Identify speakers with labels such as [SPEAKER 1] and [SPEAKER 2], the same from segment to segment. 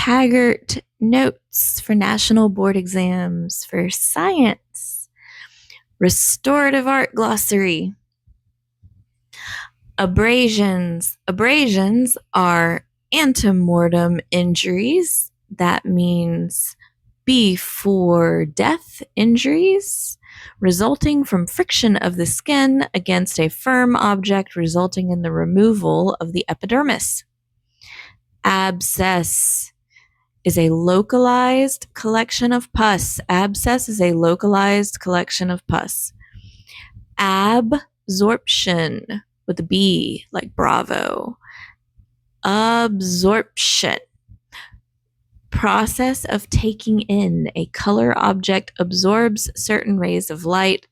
[SPEAKER 1] Taggart notes for national board exams for science. Restorative art glossary. Abrasions. Abrasions are antemortem injuries. That means before death injuries resulting from friction of the skin against a firm object, resulting in the removal of the epidermis. Abscess is a localized collection of pus. Abscess is a localized collection of pus. Absorption with a B, like Bravo. Absorption. Process of taking in. A color object absorbs certain rays of light,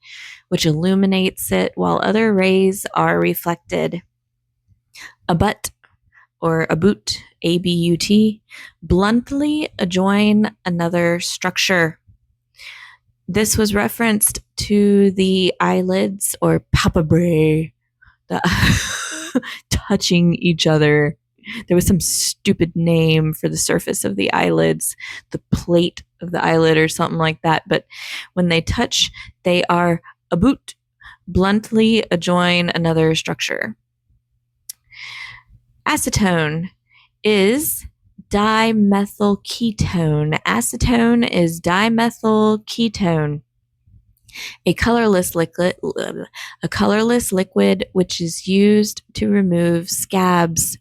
[SPEAKER 1] which illuminates it, while other rays are reflected. Abut or abut, A-B-U-T, bluntly adjoin another structure. This was referenced to the eyelids or palpebrae, touching each other. There was some stupid name for the surface of the eyelids, the plate of the eyelid or something like that. But when they touch, they are abut, bluntly adjoin another structure. Acetone is dimethyl ketone. Acetone is dimethyl ketone. A colorless liquid which is used to remove scabs.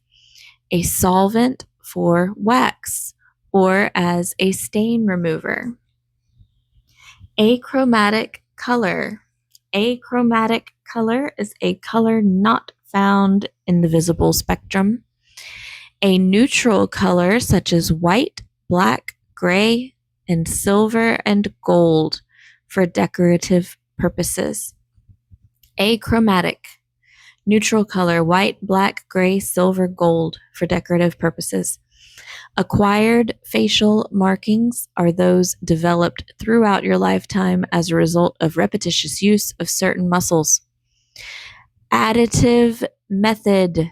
[SPEAKER 1] A solvent for wax or as a stain remover. Achromatic color. Achromatic color is a color not found in the visible spectrum. A neutral color such as white, black, gray, and silver and gold for decorative purposes. Achromatic. Neutral color, white, black, gray, silver, gold for decorative purposes. Acquired facial markings are those developed throughout your lifetime as a result of repetitious use of certain muscles. Additive method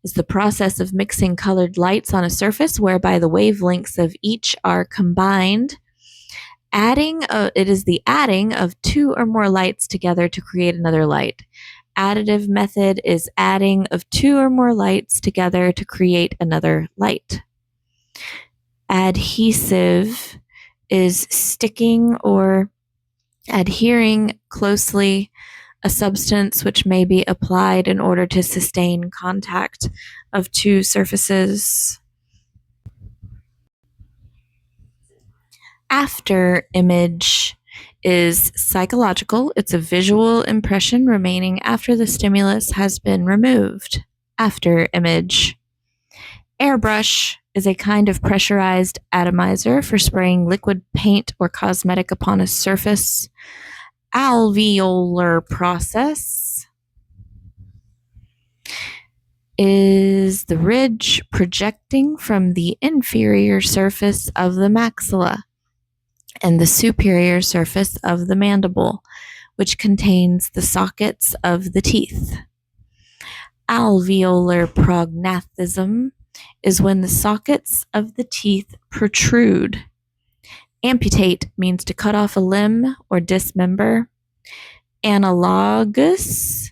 [SPEAKER 1] is the process of mixing colored lights on a surface whereby the wavelengths of each are combined. It is the adding of two or more lights together to create another light. Additive method is adding of two or more lights together to create another light. Adhesive is sticking or adhering closely a substance which may be applied in order to sustain contact of two surfaces. After image is psychological. It's a visual impression remaining after the stimulus has been removed. After image. Airbrush is a kind of pressurized atomizer for spraying liquid paint or cosmetic upon a surface. Alveolar process is the ridge projecting from the inferior surface of the maxilla and the superior surface of the mandible, which contains the sockets of the teeth. Alveolar prognathism is when the sockets of the teeth protrude. Amputate means to cut off a limb or dismember. Analogous.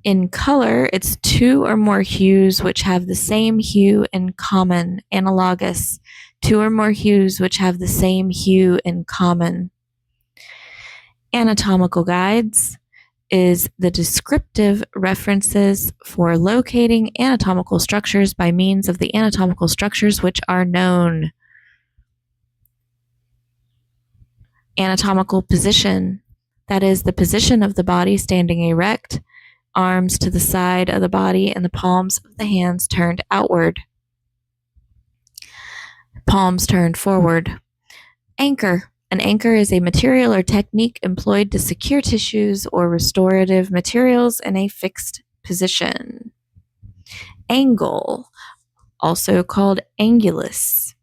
[SPEAKER 1] In color, it's two or more hues which have the same hue in common. Analogous. Two or more hues which have the same hue in common. Anatomical guides is the descriptive references for locating anatomical structures by means of the anatomical structures which are known. Anatomical position, that is the position of the body standing erect, arms to the side of the body and the palms of the hands turned outward. Palms turned forward. Anchor. An anchor is a material or technique employed to secure tissues or restorative materials in a fixed position. Angle, also called angulus.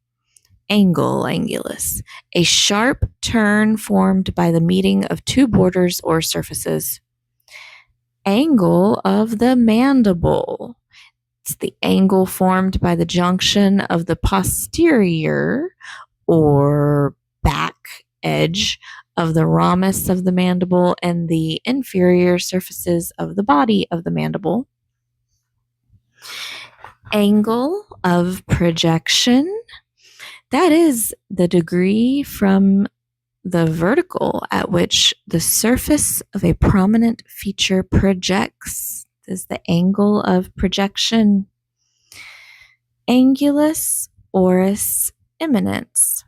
[SPEAKER 1] Angulus. A sharp turn formed by the meeting of two borders or surfaces. Angle of the mandible. It's the angle formed by the junction of the posterior or back edge of the ramus of the mandible and the inferior surfaces of the body of the mandible. Angle of projection, that is the degree from the vertical at which the surface of a prominent feature projects. This is the angle of projection. Angulus oris eminence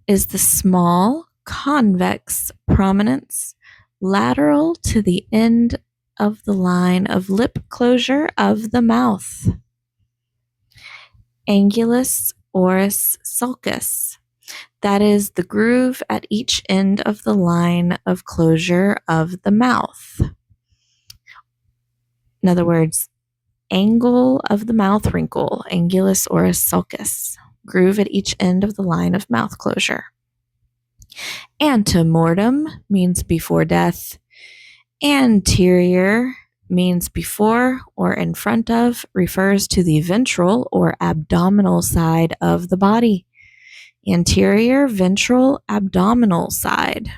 [SPEAKER 1] is the small convex prominence lateral to the end of the line of lip closure of the mouth. Angulus oris sulcus, that is the groove at each end of the line of closure of the mouth. In other words, angle of the mouth wrinkle, angulus oris sulcus, groove at each end of the line of mouth closure. Antemortem means before death. Anterior means before or in front of, refers to the ventral or abdominal side of the body. Anterior, ventral, abdominal side.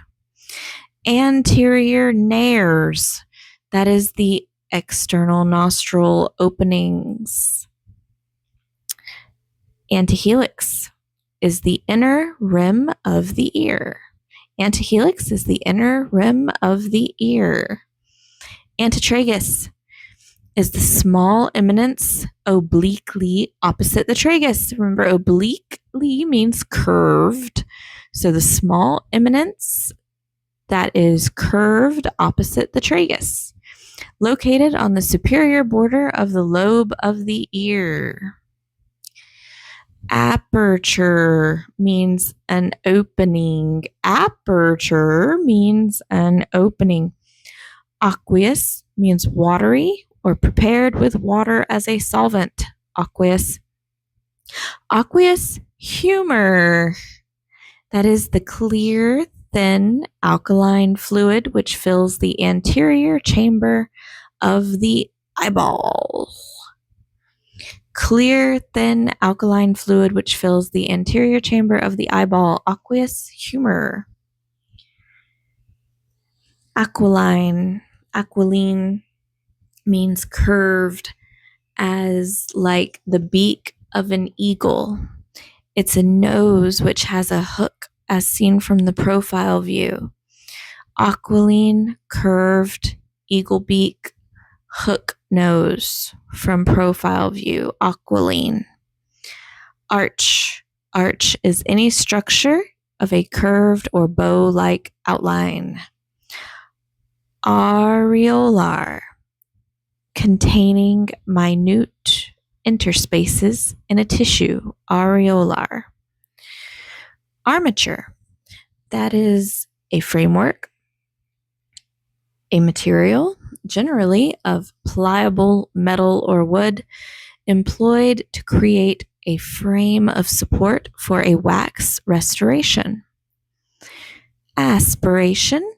[SPEAKER 1] Anterior nares, that is the external nostril openings. Antihelix is the inner rim of the ear. Antihelix is the inner rim of the ear. Antitragus is the small eminence obliquely opposite the tragus. Remember, obliquely means curved. So the small eminence that is curved opposite the tragus, located on the superior border of the lobe of the ear. Aperture means an opening. Aperture means an opening. Aqueous means watery or prepared with water as a solvent. Aqueous. Aqueous humor. That is the clear, thin, alkaline fluid which fills the anterior chamber of the eyeball. Clear, thin, alkaline fluid which fills the anterior chamber of the eyeball. Aqueous humor. Aquiline means curved, as like the beak of an eagle. It's a nose which has a hook as seen from the profile view. Aquiline, curved, eagle beak, hook nose from profile view. Aquiline. Arch. Arch is any structure of a curved or bow-like outline. Areolar, containing minute interspaces in a tissue. Areolar. Armature, that is a framework, a material, generally of pliable metal or wood, employed to create a frame of support for a wax restoration. Aspiration,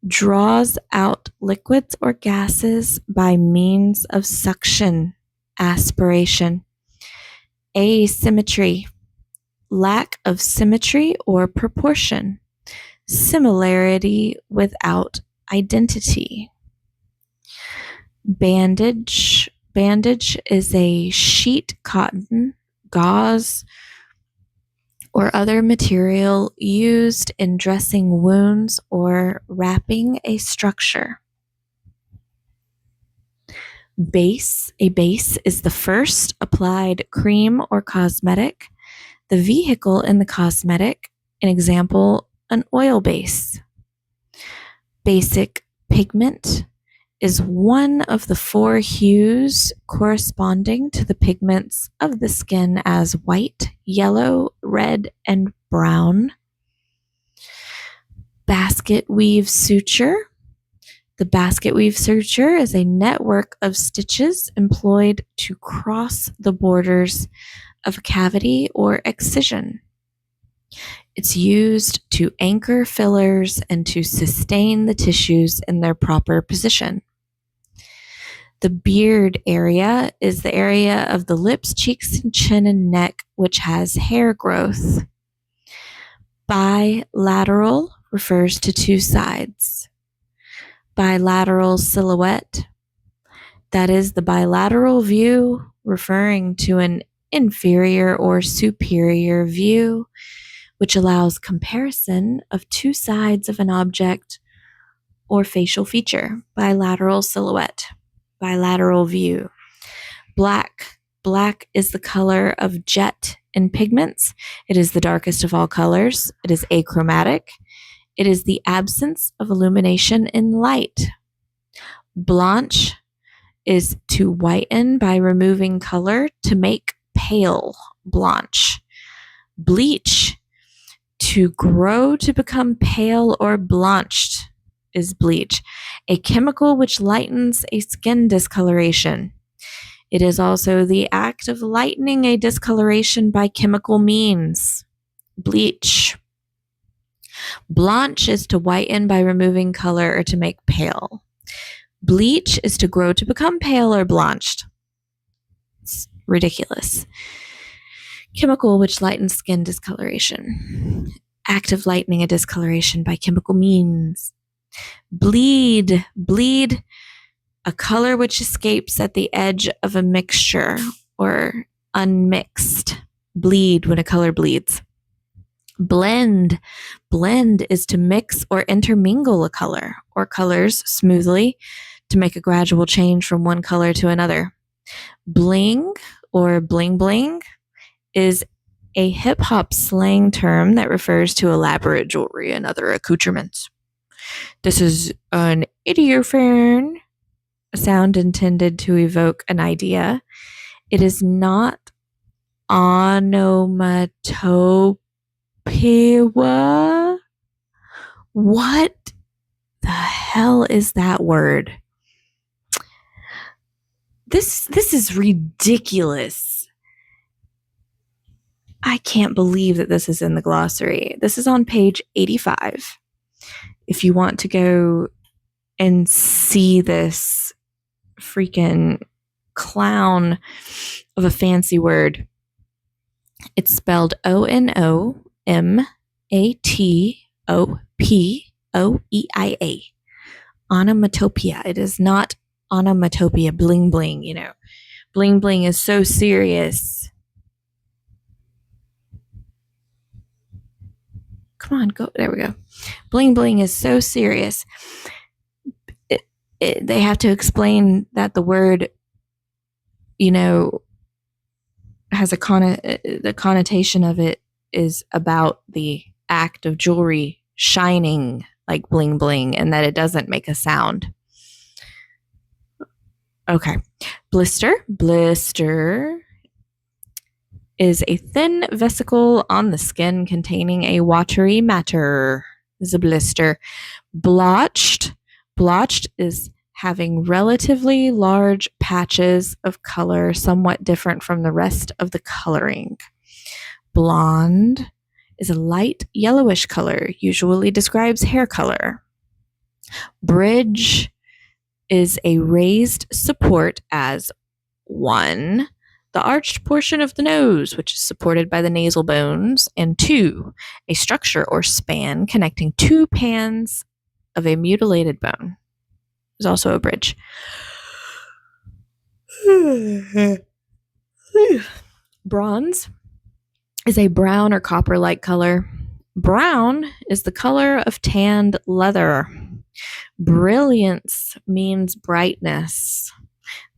[SPEAKER 1] draws out liquids or gases by means of suction. Aspiration. Asymmetry, lack of symmetry or proportion. Similarity without identity. Bandage. Bandage is a sheet, cotton, gauze, or other material used in dressing wounds or wrapping a structure. Base. A base is the first applied cream or cosmetic, the vehicle in the cosmetic, an example, an oil base. Basic pigment is one of the four hues corresponding to the pigments of the skin as white, yellow, red, and brown. Basket weave suture. The basket weave suture is a network of stitches employed to cross the borders of a cavity or excision. It's used to anchor fillers and to sustain the tissues in their proper position. The beard area is the area of the lips, cheeks, and chin and neck which has hair growth. Bilateral refers to two sides. Bilateral silhouette, that is the bilateral view referring to an inferior or superior view, which allows comparison of two sides of an object or facial feature. Bilateral silhouette, bilateral view. Black. Black is the color of jet in pigments. It is the darkest of all colors. It is achromatic. It is the absence of illumination in light. Blanche is to whiten by removing color to make pale. Blanche. Bleach, to grow to become pale or blanched, is bleach, a chemical which lightens a skin discoloration. It is also the act of lightening a discoloration by chemical means. Bleach. Blanche is to whiten by removing color or to make pale. Bleach is to grow to become pale or blanched. It's ridiculous. Chemical which lightens skin discoloration. Act of lightening a discoloration by chemical means. Bleed. Bleed, a color which escapes at the edge of a mixture or unmixed. Bleed, when a color bleeds. Blend. Blend is to mix or intermingle a color or colors smoothly to make a gradual change from one color to another. Bling or bling bling is a hip-hop slang term that refers to elaborate jewelry and other accoutrements. This is an idiophone, a sound intended to evoke an idea. It is not onomatopoeia. What the hell is that word? This is ridiculous. I can't believe that this is in the glossary. This is on page 85. If you want to go and see this freaking clown of a fancy word, it's spelled onomatopoeia. Onomatopoeia. It is not onomatopoeia, bling bling, you know. Bling bling is so serious. Come on, go. There we go. Bling bling is so serious. They have to explain that the word, you know, has the connotation of it is about the act of jewelry shining like bling bling and that it doesn't make a sound. Okay. Blister. Blister is a thin vesicle on the skin containing a watery matter. Is a blister. Blotched. Blotched is having relatively large patches of color, somewhat different from the rest of the coloring. Blonde is a light yellowish color, usually describes hair color. Bridge is a raised support as 1, the arched portion of the nose, which is supported by the nasal bones, and 2, a structure or span connecting two pans of a mutilated bone. There's also a bridge. Bronze is a brown or copper-like color. Brown is the color of tanned leather. Brilliance means brightness,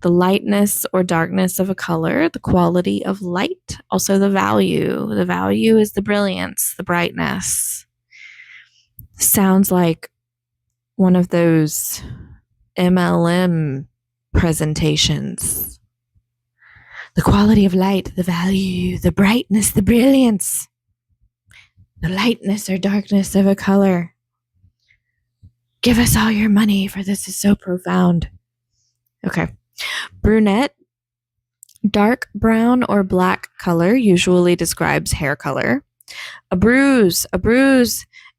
[SPEAKER 1] the lightness or darkness of a color, the quality of light, also the value. The value is the brilliance, the brightness. Sounds like one of those MLM presentations. The quality of light, the value, the brightness, the brilliance, the lightness or darkness of a color. Give us all your money, for this is so profound. Okay. Brunette, dark brown or black color, usually describes hair color. A bruise.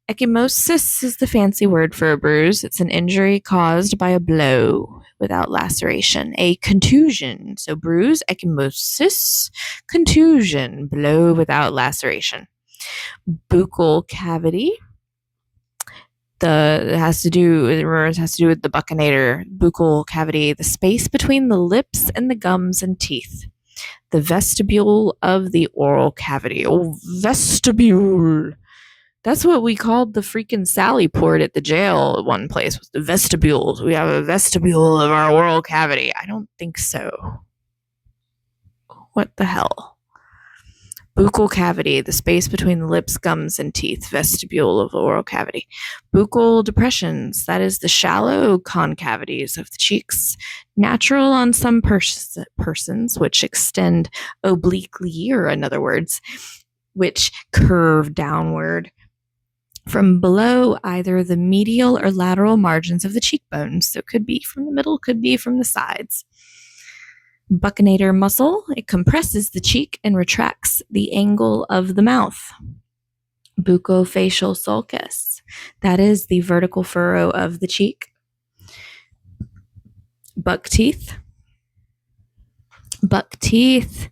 [SPEAKER 1] Ecchymosis is the fancy word for a bruise. It's an injury caused by a blow without laceration. A contusion, so bruise, ecchymosis, contusion, blow without laceration. Buccal cavity, it has to do with the buccinator. Buccal cavity, the space between the lips and the gums and teeth. The vestibule of the oral cavity. Oh, vestibule. That's what we called the freaking Sally port at the jail at one place, was the vestibule. We have a vestibule of our oral cavity. I don't think so. What the hell? Buccal cavity, the space between the lips, gums, and teeth. Vestibule of the oral cavity. Buccal depressions, that is the shallow concavities of the cheeks. Natural on some persons, which extend obliquely, or in other words, which curve downward from below either the medial or lateral margins of the cheekbones. So it could be from the middle, could be from the sides. Buccinator muscle, it compresses the cheek and retracts the angle of the mouth. Buccofacial sulcus, that is the vertical furrow of the cheek. Buck teeth. Buck teeth.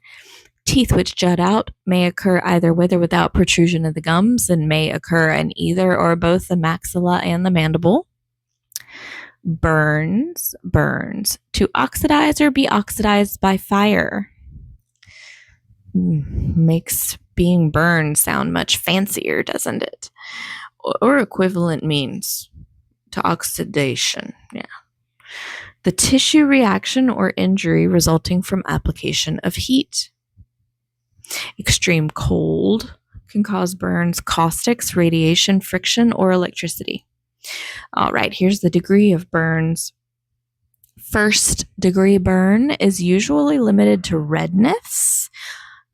[SPEAKER 1] Teeth which jut out may occur either with or without protrusion of the gums and may occur in either or both the maxilla and the mandible. Burns. To oxidize or be oxidized by fire. Makes being burned sound much fancier, doesn't it? Or equivalent means to oxidation. Yeah. The tissue reaction or injury resulting from application of heat. Extreme cold can cause burns, caustics, radiation, friction, or electricity. All right, here's the degree of burns. First degree burn is usually limited to redness.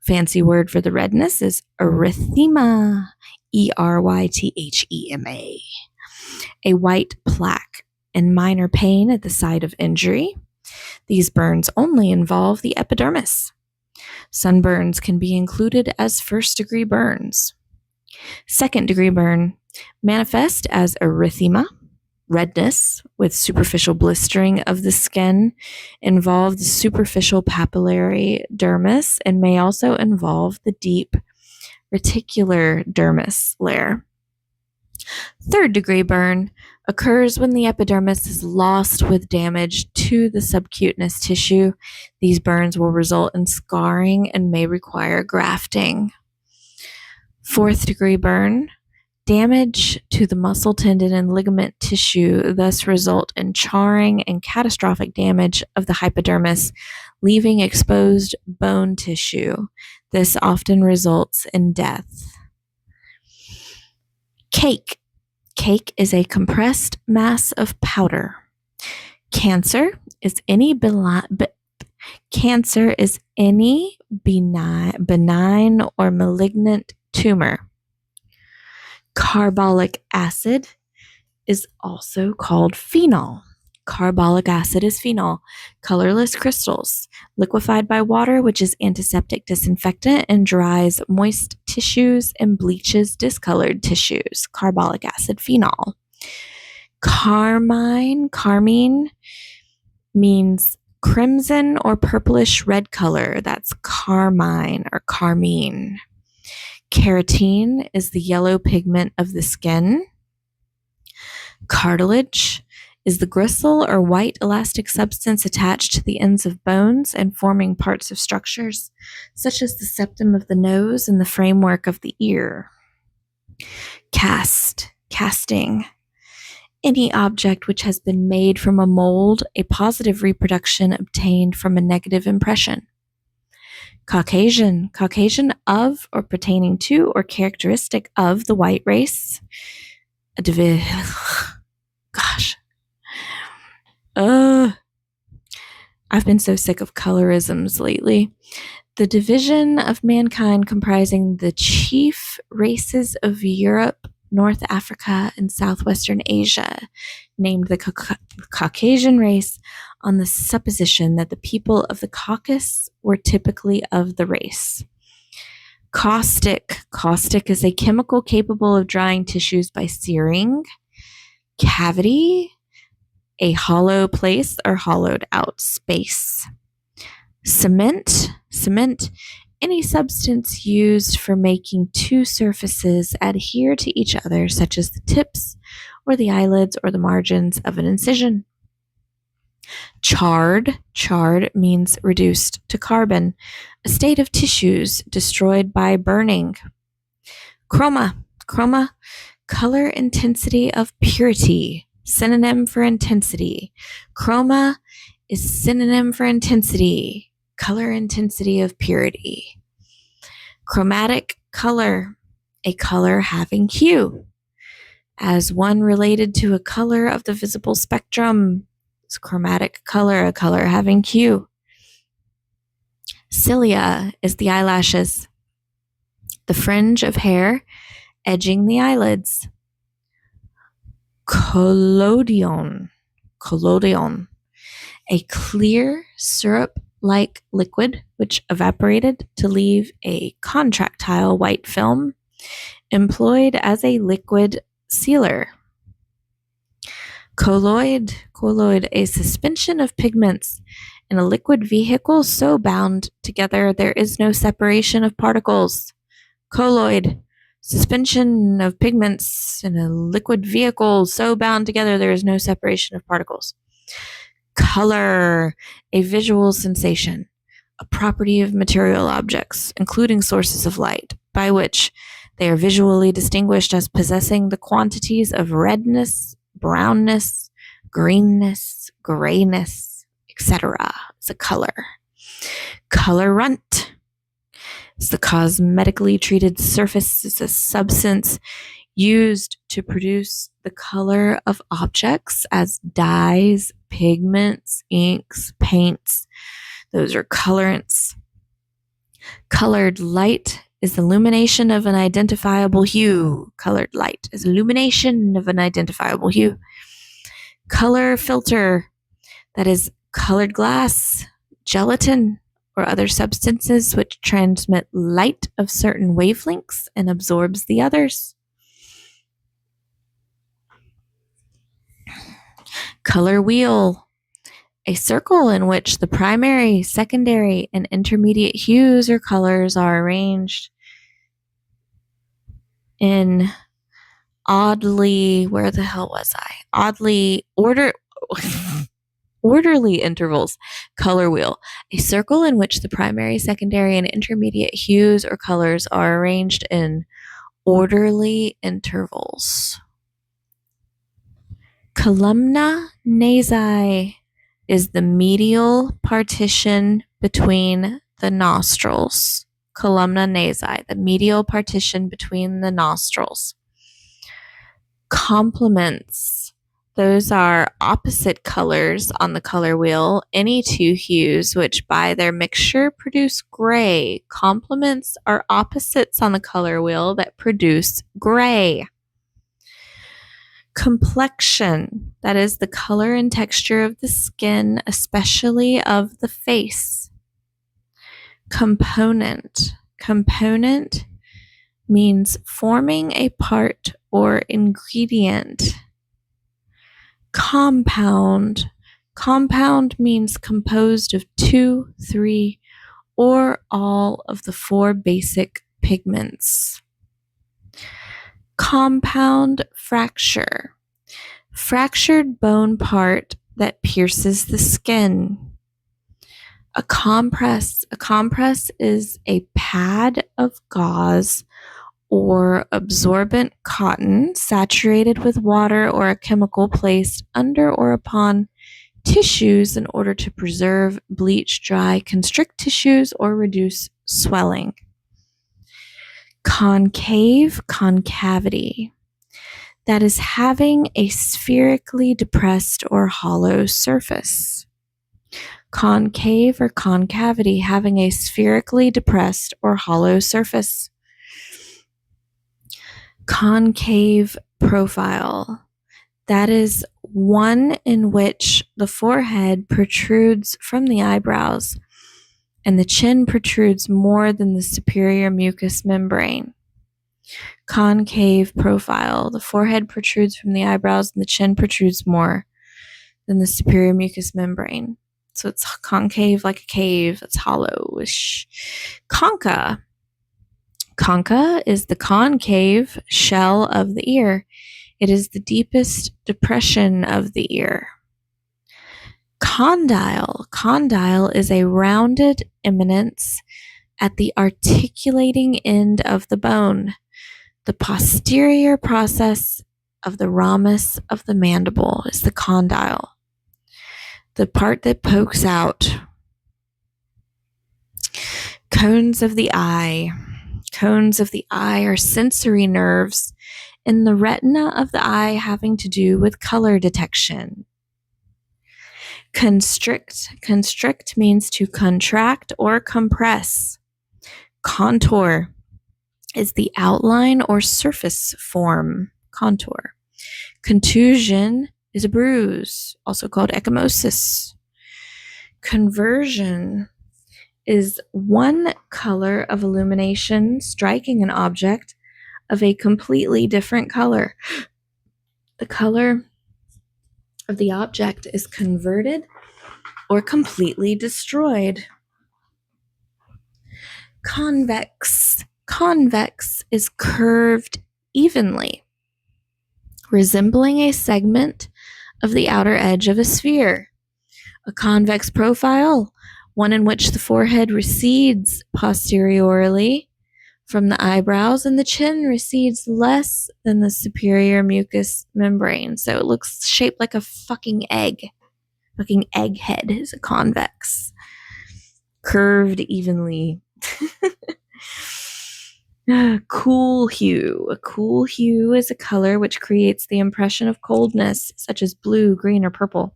[SPEAKER 1] Fancy word for the redness is erythema, Erythema. A white plaque and minor pain at the site of injury. These burns only involve the epidermis. Sunburns can be included as first-degree burns. Second-degree burn manifest as erythema, redness with superficial blistering of the skin, involve the superficial papillary dermis, and may also involve the deep reticular dermis layer. Third-degree burn occurs when the epidermis is lost with damage to the subcutaneous tissue. These burns will result in scarring and may require grafting. Fourth-degree burn, damage to the muscle, tendon, and ligament tissue thus result in charring and catastrophic damage of the hypodermis, leaving exposed bone tissue. This often results in death. Cake. Cake is a compressed mass of powder. Cancer is any benign or malignant tumor. Carbolic acid is also called phenol. Carbolic acid is phenol. Colorless crystals, liquefied by water, which is antiseptic, disinfectant, and dries moist tissues and bleaches discolored tissues. Carbolic acid, phenol. Carmine means crimson or purplish red color. That's carmine or carmine. Keratin is the yellow pigment of the skin. Cartilage is the gristle or white elastic substance attached to the ends of bones and forming parts of structures, such as the septum of the nose and the framework of the ear. Casting. Any object which has been made from a mold, a positive reproduction obtained from a negative impression. Caucasian of or pertaining to or characteristic of the white race. I've been so sick of colorisms lately. The division of mankind comprising the chief races of Europe, North Africa, and Southwestern Asia, named the Caucasian race on the supposition that the people of the Caucasus were typically of the race. Caustic is a chemical capable of drying tissues by searing. Cavity a hollow place or hollowed out space. Cement, any substance used for making two surfaces adhere to each other, such as the tips or the eyelids or the margins of an incision. Charred means reduced to carbon, a state of tissues destroyed by burning. Chroma, color intensity of purity, synonym for intensity. Chroma is synonym for intensity, color intensity of purity. Chromatic color, a color having hue, as one related to a color of the visible spectrum. It's chromatic color, a color having hue. Cilia is the eyelashes, the fringe of hair edging the eyelids. Collodion, a clear syrup-like liquid which evaporated to leave a contractile white film, employed as a liquid sealer. Colloid, a suspension of pigments in a liquid vehicle so bound together there is no separation of particles. Colloid, suspension of pigments in a liquid vehicle so bound together there is no separation of particles. Color, a visual sensation, a property of material objects, including sources of light, by which they are visually distinguished as possessing the quantities of redness, brownness, greenness, grayness, etc. It's a color. Colorant is the cosmetically treated surface. It's a substance used to produce the color of objects as dyes, pigments, inks, paints. Those are colorants. Colored light is illumination of an identifiable hue. Colored light is illumination of an identifiable hue. Color filter, that is colored glass, gelatin, or other substances which transmit light of certain wavelengths and absorbs the others. Color wheel, a circle in which the primary, secondary, and intermediate hues or colors are arranged in oddly orderly intervals. Color wheel, a circle in which the primary, secondary, and intermediate hues or colors are arranged in orderly intervals. Columna nasi is the medial partition between the nostrils. Columna nasi, the medial partition between the nostrils. Complements, those are opposite colors on the color wheel, any two hues which by their mixture produce gray. Complements are opposites on the color wheel that produce gray. Complexion, that is the color and texture of the skin, especially of the face. Component, means forming a part or ingredient. Compound means composed of 2, 3, or all of the 4 basic pigments. Compound fracture, fractured bone part that pierces the skin. A compress is a pad of gauze or absorbent cotton saturated with water or a chemical placed under or upon tissues in order to preserve, bleach, dry, constrict tissues, or reduce swelling. Concavity, that is having a spherically depressed or hollow surface. Concave or concavity, having a spherically depressed or hollow surface. Concave profile, that is one in which the forehead protrudes from the eyebrows and the chin protrudes more than the superior mucous membrane. Concave profile, the forehead protrudes from the eyebrows and the chin protrudes more than the superior mucous membrane. So it's concave like a cave. It's hollowish. Concha. Concha is the concave shell of the ear. It is the deepest depression of the ear. Condyle. Condyle is a rounded eminence at the articulating end of the bone, the posterior process of the ramus of the mandible is the condyle, the part that pokes out. Cones of the eye. Cones of the eye are sensory nerves in the retina of the eye having to do with color detection. Constrict. Constrict means to contract or compress. Contour is the outline or surface form. Contour. Contusion is a bruise, also called ecchymosis. Conversion is one color of illumination striking an object of a completely different color. The color of the object is converted or completely destroyed. Convex. Convex is curved evenly, resembling a segment of the outer edge of a sphere. A convex profile, one in which the forehead recedes posteriorly from the eyebrows and the chin recedes less than the superior mucous membrane. So it looks shaped like a fucking egg. Fucking egghead is a convex. Curved evenly. Cool hue. A cool hue is a color which creates the impression of coldness, such as blue, green, or purple.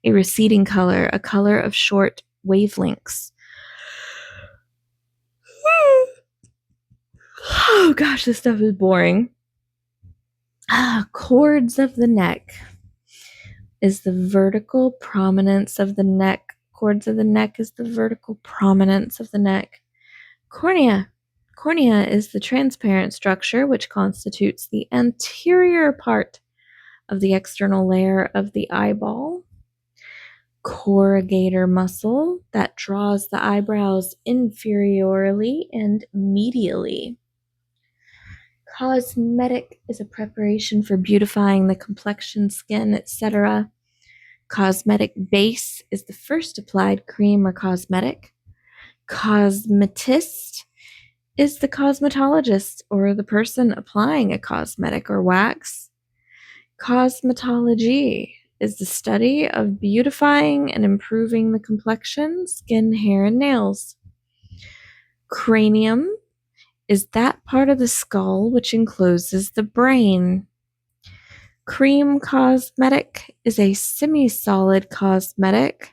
[SPEAKER 1] A receding color, a color of short wavelengths. Oh gosh, this stuff is boring. Chords of the neck is the vertical prominence of the neck. Chords of the neck is the vertical prominence of the neck. Cornea. Cornea is the transparent structure which constitutes the anterior part of the external layer of the eyeball. Corrugator muscle that draws the eyebrows inferiorly and medially. Cosmetic is a preparation for beautifying the complexion, skin, etc. Cosmetic base is the first applied cream or cosmetic. Cosmetist is the cosmetologist or the person applying a cosmetic or wax. Cosmetology is the study of beautifying and improving the complexion, skin, hair, and nails. Cranium is that part of the skull which encloses the brain. Cream cosmetic is a semi-solid cosmetic.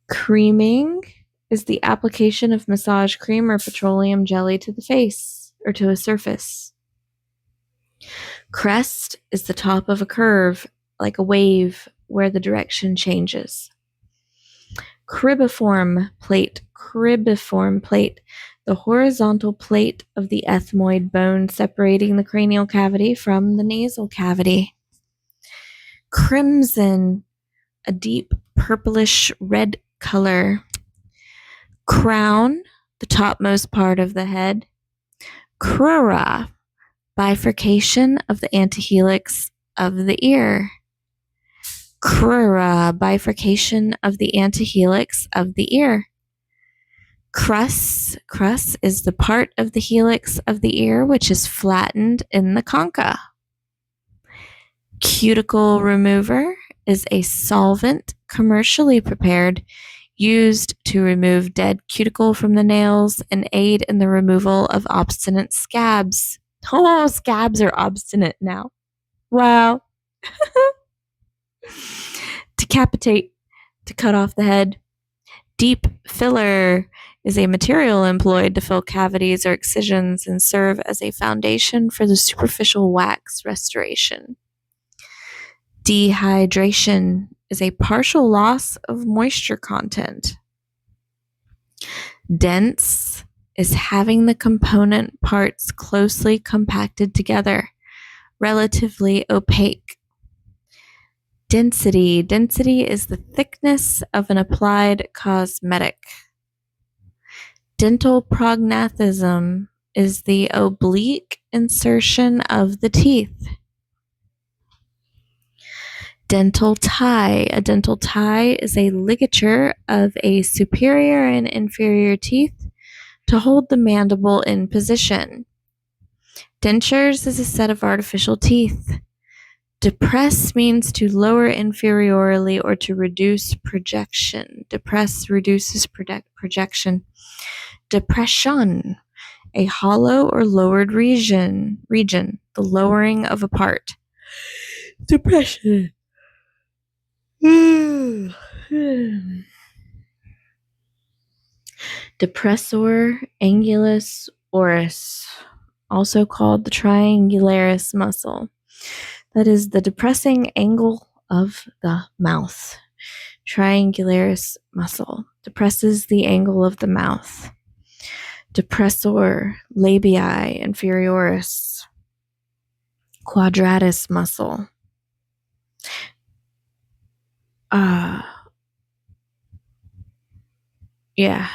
[SPEAKER 1] Creaming is the application of massage cream or petroleum jelly to the face or to a surface. Crest is the top of a curve, like a wave, where the direction changes. Cribiform plate. Cribiform plate. The horizontal plate of the ethmoid bone separating the cranial cavity from the nasal cavity. Crimson. A deep purplish red color. Crown. The topmost part of the head. Crura. Bifurcation of the antihelix of the ear. Crura, bifurcation of the antihelix of the ear. Crus is the part of the helix of the ear which is flattened in the concha. Cuticle remover is a solvent commercially prepared used to remove dead cuticle from the nails and aid in the removal of obstinate scabs. Oh, scabs are obstinate now. Wow. Decapitate, to cut off the head. Deep filler is a material employed to fill cavities or excisions and serve as a foundation for the superficial wax restoration. Dehydration is a partial loss of moisture content. Dense is having the component parts closely compacted together, relatively opaque. Density. Density is the thickness of an applied cosmetic. Dental prognathism is the oblique insertion of the teeth. Dental tie. A dental tie is a ligature of a superior and inferior teeth to hold the mandible in position. Dentures is a set of artificial teeth. Depress means to lower inferiorly or to reduce projection. Depress reduces projection. Depression, a hollow or lowered region, the lowering of a part. Depression. Depressor angulus oris, also called the triangularis muscle. That is the depressing angle of the mouth. Triangularis muscle depresses the angle of the mouth. Depressor labii inferioris. Quadratus muscle. Yeah.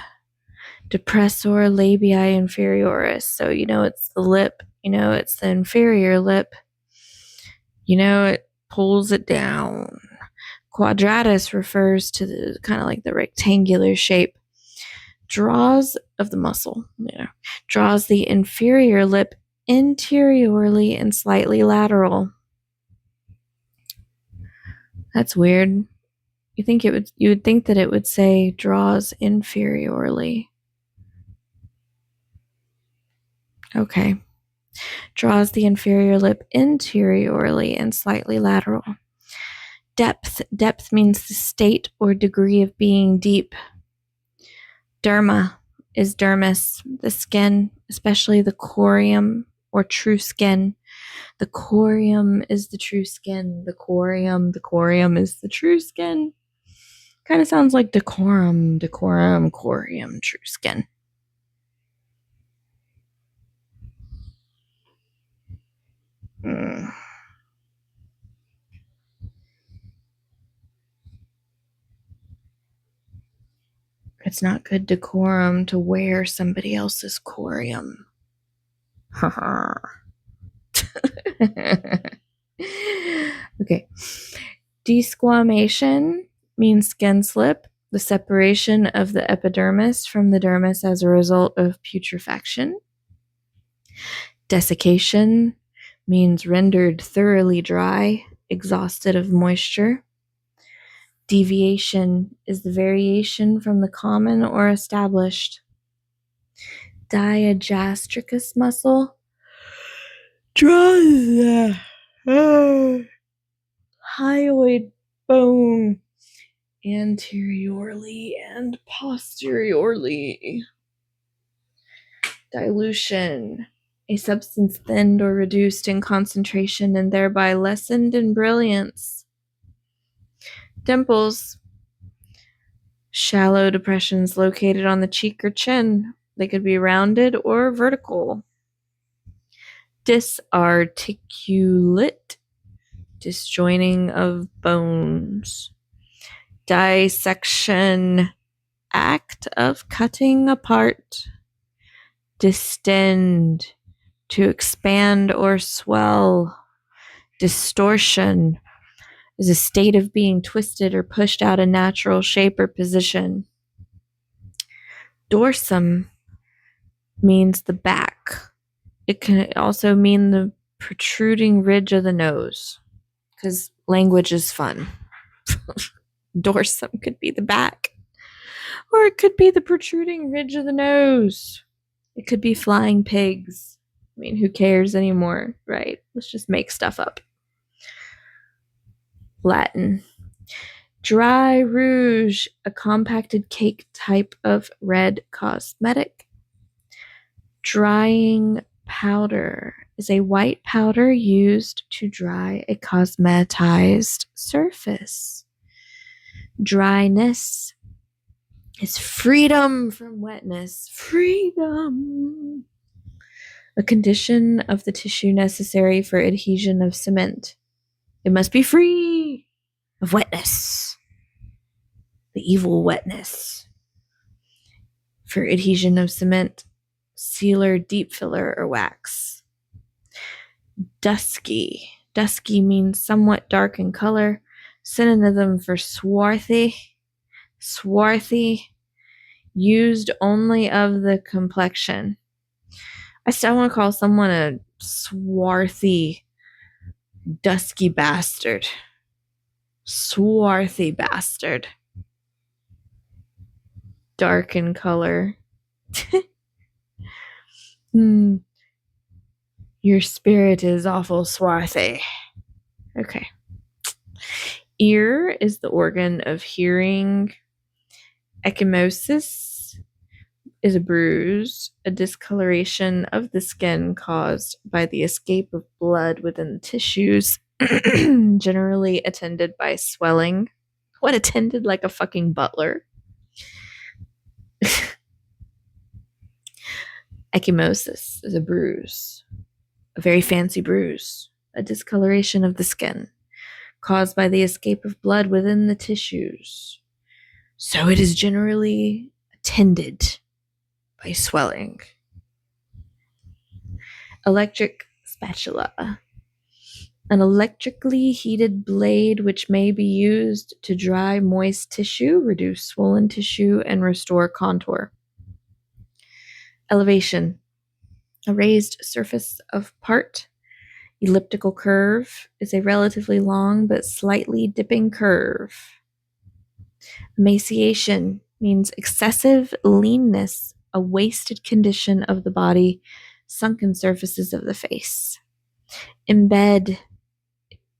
[SPEAKER 1] Depressor labii inferioris. So, it's the lip. It's the inferior lip. It pulls it down. Quadratus refers to the kind of like the rectangular shape. Draws of the muscle. Draws the inferior lip interiorly and slightly lateral. That's weird. You would think that it would say draws inferiorly. Okay. Draws the inferior lip interiorly and slightly lateral. Depth. Depth means the state or degree of being deep. Derma is dermis, the skin, especially the corium or true skin. The corium is the true skin. The corium is the true skin. Kind of sounds like decorum, corium, true skin. It's not good decorum to wear somebody else's corium. Okay. Desquamation means skin slip, the separation of the epidermis from the dermis as a result of putrefaction. Desiccation means rendered thoroughly dry, exhausted of moisture. Deviation is the variation from the common or established. Digastricus muscle draws the hyoid bone anteriorly and posteriorly. Dilution, a substance thinned or reduced in concentration and thereby lessened in brilliance. Dimples, shallow depressions located on the cheek or chin. They could be rounded or vertical. Disarticulate, disjoining of bones. Dissection, act of cutting apart. Distend, to expand or swell. Distortion is a state of being twisted or pushed out of natural shape or position. Dorsum means the back. It can also mean the protruding ridge of the nose, because language is fun. Dorsum could be the back, or it could be the protruding ridge of the nose. It could be flying pigs. I mean, who cares anymore, right? Let's just make stuff up. Latin. Dry rouge, a compacted cake type of red cosmetic. Drying powder is a white powder used to dry a cosmetized surface. Dryness is freedom from wetness. Freedom. A condition of the tissue necessary for adhesion of cement. It must be free. of wetness, the evil wetness. For adhesion of cement, sealer, deep filler, or wax. Dusky. Dusky means somewhat dark in color. Synonym for swarthy. Swarthy. Used only of the complexion. I still want to call someone a swarthy, dusky bastard. Swarthy bastard. Dark in color. Your spirit is awful swarthy. Okay. Ear is the organ of hearing. Ecchymosis is a bruise, a discoloration of the skin caused by the escape of blood within the tissues, generally attended by swelling. What, attended like a fucking butler? Ecchymosis is a bruise, a very fancy bruise, a discoloration of the skin caused by the escape of blood within the tissues. So it is generally attended by swelling. Electric spatula. An electrically heated blade which may be used to dry moist tissue, reduce swollen tissue, and restore contour. Elevation. A raised surface of part. Elliptical curve is a relatively long but slightly dipping curve. Emaciation means excessive leanness, a wasted condition of the body, sunken surfaces of the face. Embed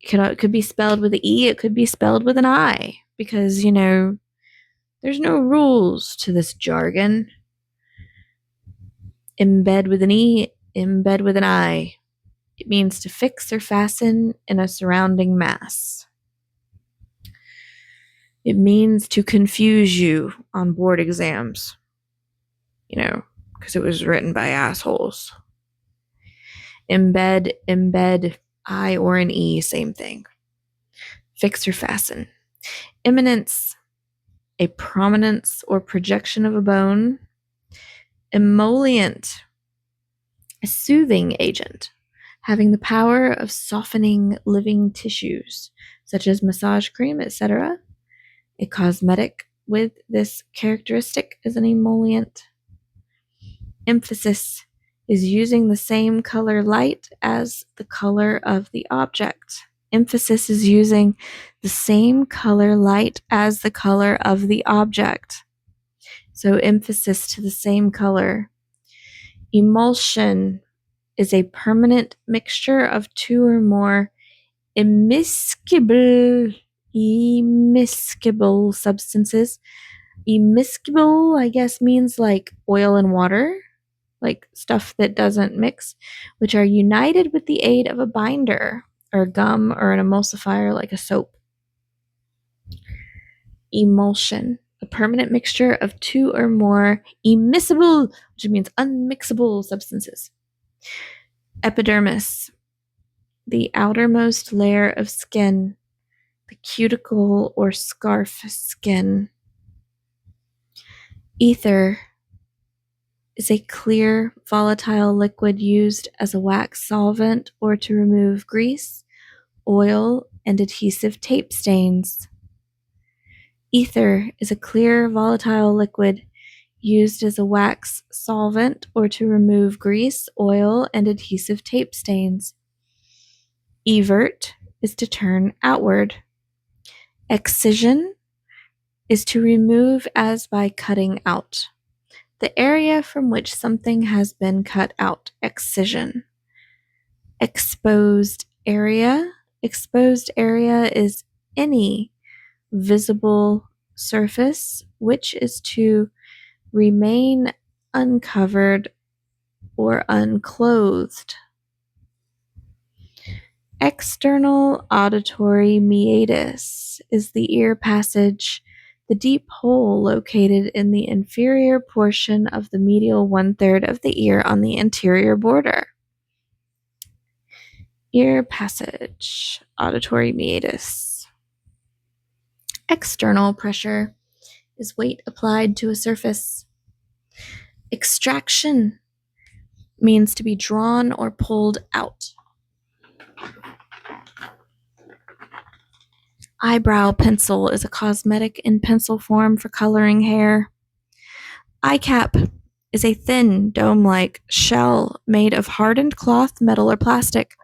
[SPEAKER 1] could be spelled with an E, it could be spelled with an I, because, there's no rules to this jargon. Embed with an E, embed with an I. It means to fix or fasten in a surrounding mass. It means to confuse you on board exams. Because it was written by assholes. Embed, I or an E, same thing. Fix or fasten. Eminence, a prominence or projection of a bone. Emollient, a soothing agent, having the power of softening living tissues, such as massage cream, etc. A cosmetic with this characteristic is an emollient. Emphasis is using the same color light as the color of the object. Emphasis is using the same color light as the color of the object. So emphasis to the same color. Emulsion is a permanent mixture of two or more immiscible substances. Immiscible, I guess, means like oil and water, like stuff that doesn't mix, which are united with the aid of a binder or gum or an emulsifier like a soap. Emulsion, a permanent mixture of two or more immiscible, which means unmixable substances. Epidermis, the outermost layer of skin, the cuticle or scarf skin. Ether is a clear, volatile liquid used as a wax solvent or to remove grease, oil, and adhesive tape stains. Ether is a clear, volatile liquid used as a wax solvent or to remove grease, oil, and adhesive tape stains. Evert is to turn outward. Excision is to remove as by cutting out. The area from which something has been cut out. Excision. Exposed area. Exposed area is any visible surface which is to remain uncovered or unclothed. External auditory meatus is the ear passage, the deep hole located in the inferior portion of the medial 1/3 of the ear on the anterior border. Ear passage, auditory meatus. External pressure is weight applied to a surface. Extraction means to be drawn or pulled out. Eyebrow pencil is a cosmetic in pencil form for coloring hair. Eye cap is a thin, dome-like shell made of hardened cloth, metal, or plastic,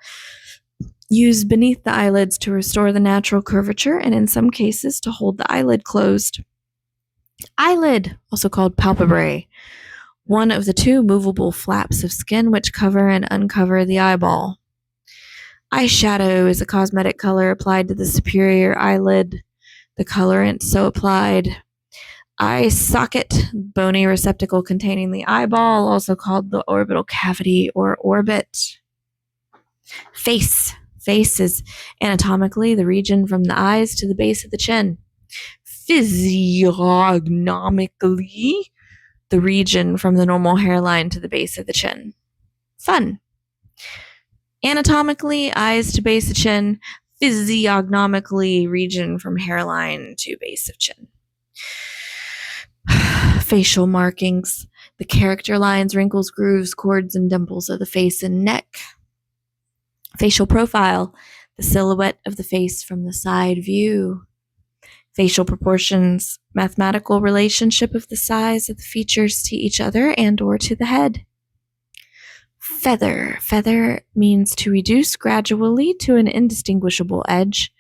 [SPEAKER 1] used beneath the eyelids to restore the natural curvature and in some cases to hold the eyelid closed. Eyelid, also called palpebrae, one of the two movable flaps of skin which cover and uncover the eyeball. Eyeshadow is a cosmetic color applied to the superior eyelid. The colorant so applied. Eye socket, bony receptacle containing the eyeball, also called the orbital cavity or orbit. Face. Face is anatomically the region from the eyes to the base of the chin. Physiognomically, the region from the normal hairline to the base of the chin. Fun. Anatomically, eyes to base of chin. Physiognomically, region from hairline to base of chin. Facial markings, the character lines, wrinkles, grooves, cords, and dimples of the face and neck. Facial profile, the silhouette of the face from the side view. Facial proportions, mathematical relationship of the size of the features to each other and or to the head. Feather. Feather means to reduce gradually to an indistinguishable edge.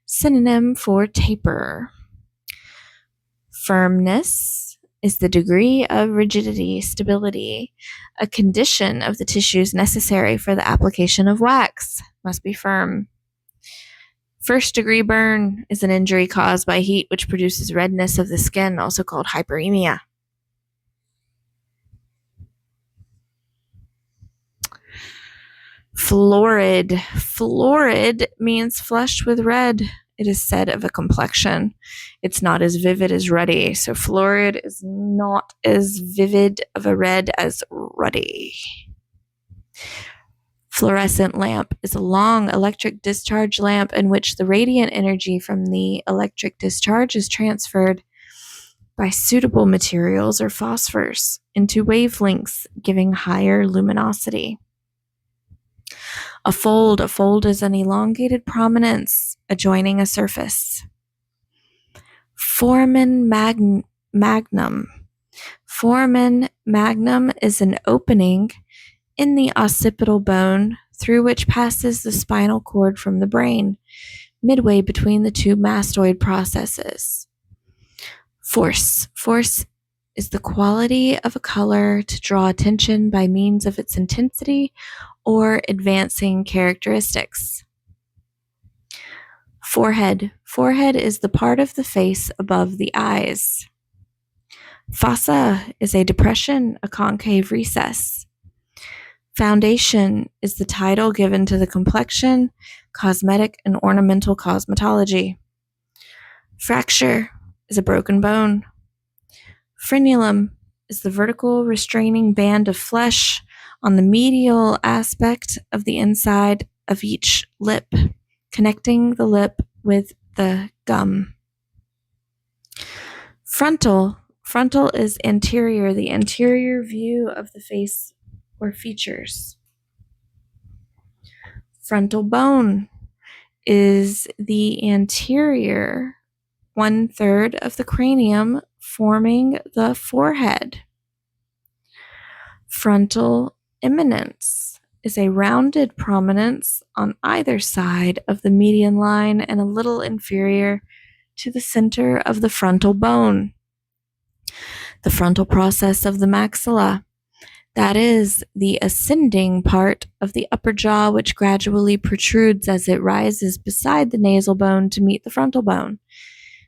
[SPEAKER 1] Synonym for taper. Firmness is the degree of rigidity, stability, a condition of the tissues necessary for the application of wax. Must be firm. First-degree burn is an injury caused by heat which produces redness of the skin, also called hyperemia. Florid. Florid means flushed with red. It is said of a complexion. It's not as vivid as ruddy. So florid is not as vivid of a red as ruddy. Fluorescent lamp is a long electric discharge lamp in which the radiant energy from the electric discharge is transferred by suitable materials or phosphors into wavelengths, giving higher luminosity. A fold is an elongated prominence adjoining a surface. Foramen magnum. Foramen magnum is an opening in the occipital bone through which passes the spinal cord from the brain, midway between the two mastoid processes. Force. Force is the quality of a color to draw attention by means of its intensity or advancing characteristics. Forehead. Forehead is the part of the face above the eyes. Fossa is a depression, a concave recess. Foundation is the title given to the complexion, cosmetic, and ornamental cosmetology. Fracture is a broken bone. Frenulum is the vertical restraining band of flesh on the medial aspect of the inside of each lip, connecting the lip with the gum. Frontal. Frontal is anterior, the anterior view of the face or features. Frontal bone is the anterior 1/3 of the cranium forming the forehead. Frontal eminence is a rounded prominence on either side of the median line and a little inferior to the center of the frontal bone. The frontal process of the maxilla, that is, the ascending part of the upper jaw which gradually protrudes as it rises beside the nasal bone to meet the frontal bone.